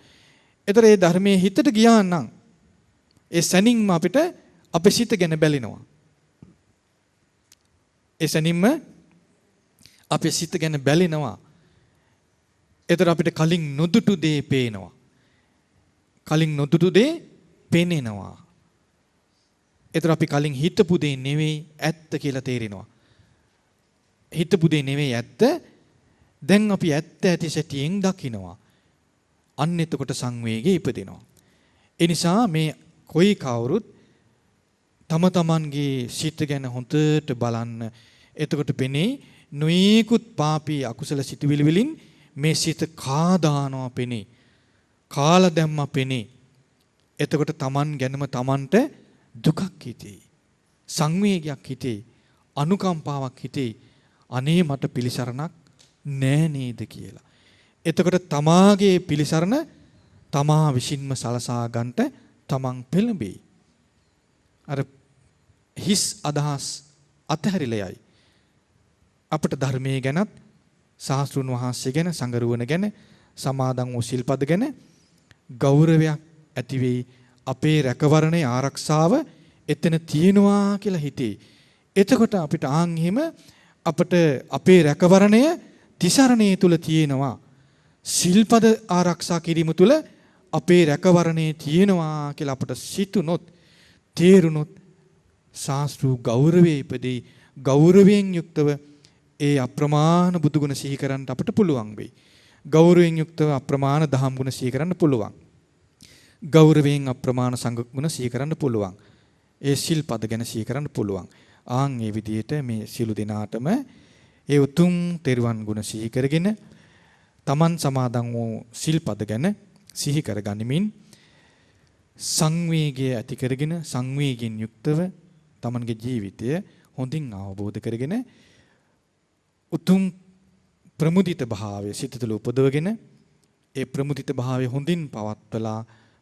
ඒතර ඒ ධර්මයේ හිතට ගියා නම් ඒ සැනින්ම අපිට අපේ සිත ගැන බැලිනවා. ඒ සැනින්ම අපේ සිත ගැන බැලිනවා. ඒතර අපිට කලින් නොදුටු දේ පේනවා. කලින් නොදුටු දේ පේනෙනවා. ඒතර අපි කලින් හිතපු දේ නෙවෙයි ඇත්ත කියලා තේරෙනවා. හිතපු දේ නෙවෙයි ඇත්ත. දැන් අපි ඇත්ත ඇති සැටියෙන් දකිනවා. අන්න එතකොට සංවේගය ඉපදෙනවා. ඒ නිසා මේ කොයි කවුරුත් තම තමන්ගේ සිත ගැන හොඳට බලන්න. එතකොට පෙනේ නොයෙකුත් පාපී අකුසල සිතුවිලි වලින් මේ සිත කාදානවා පෙනේ. කාලා දැම්මා පෙනේ. එතකොට තමන් ගැනම තමන්ට දුකක් හිතේ. සංවේගයක් හිතේ. අනුකම්පාවක් හිතේ. අනේ මට පිළිසරණක් නෑ නේද කියලා. එතකොට තමාගේ පිළිසරණ තමා විසින්ම සලසා ගන්නට තමන් පෙළඹෙයි. අර හිස් අදහස් අතහැරිලා යයි. අපට ධර්මයේ ගැනත් ශාස්ත්‍රුන් වහන්සේ ගැන සංගරුවන ගැන සමාදන් වූ සිල්පද ගැන ගෞරවයක් ඇති වෙයි. අපේ රැකවරණේ ආරක්ෂාව එතන තියෙනවා කියලා හිතේ. එතකොට අපිට ආන් හිම අපට අපේ රැකවරණය තිසරණයේ තුල තියෙනවා. සිල්පද ආරක්ෂා කිරීම තුල අපේ රැකවරණේ තියෙනවා කියලා අපට සිතුනොත් තේරුනොත් ශාස්ත්‍රු ගෞරවයේ ඉපදී ගෞරවයෙන් යුක්තව ඒ අප්‍රමාණ බුදුගුණ සිහි කරන්න අපට පුළුවන් වෙයි. ගෞරවයෙන් යුක්තව අප්‍රමාණ දහම් ගුණ සිහි කරන්න පුළුවන්. ගෞරවයෙන් අප්‍රමාණ සංඝ ගුණ සිහි කරන්න පුළුවන්. ඒ සිල්පද ගැන සිහි කරන්න පුළුවන්. ආන් මේ විදිහට මේ සියලු දෙනාටම ඒ උතුම් තෙරුවන් ගුණ සිහි කරගෙන තමන් සමාදන් වූ සිල්පද ගැන සිහි කරගනිමින් සංවේගය ඇති කරගෙන සංවේගයෙන් යුක්තව තමන්ගේ ජීවිතය හොඳින් අවබෝධ කරගෙන උතුම් ප්‍රමුදිත භාවය සිත තුළ උපදවගෙන ඒ ප්‍රමුදිත භාවය හොඳින්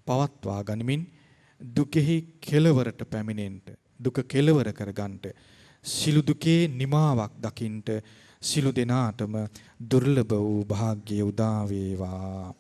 පවත්වා ගනිමින් දුකෙහි කෙලවරට පැමිණෙන්න දුක කෙලවර කරගන්නට සිළු දුකේ නිමාවක් දකින්නට සිළු දෙනාටම දුර්ලභ වූ වාග්ය උදා වේවා.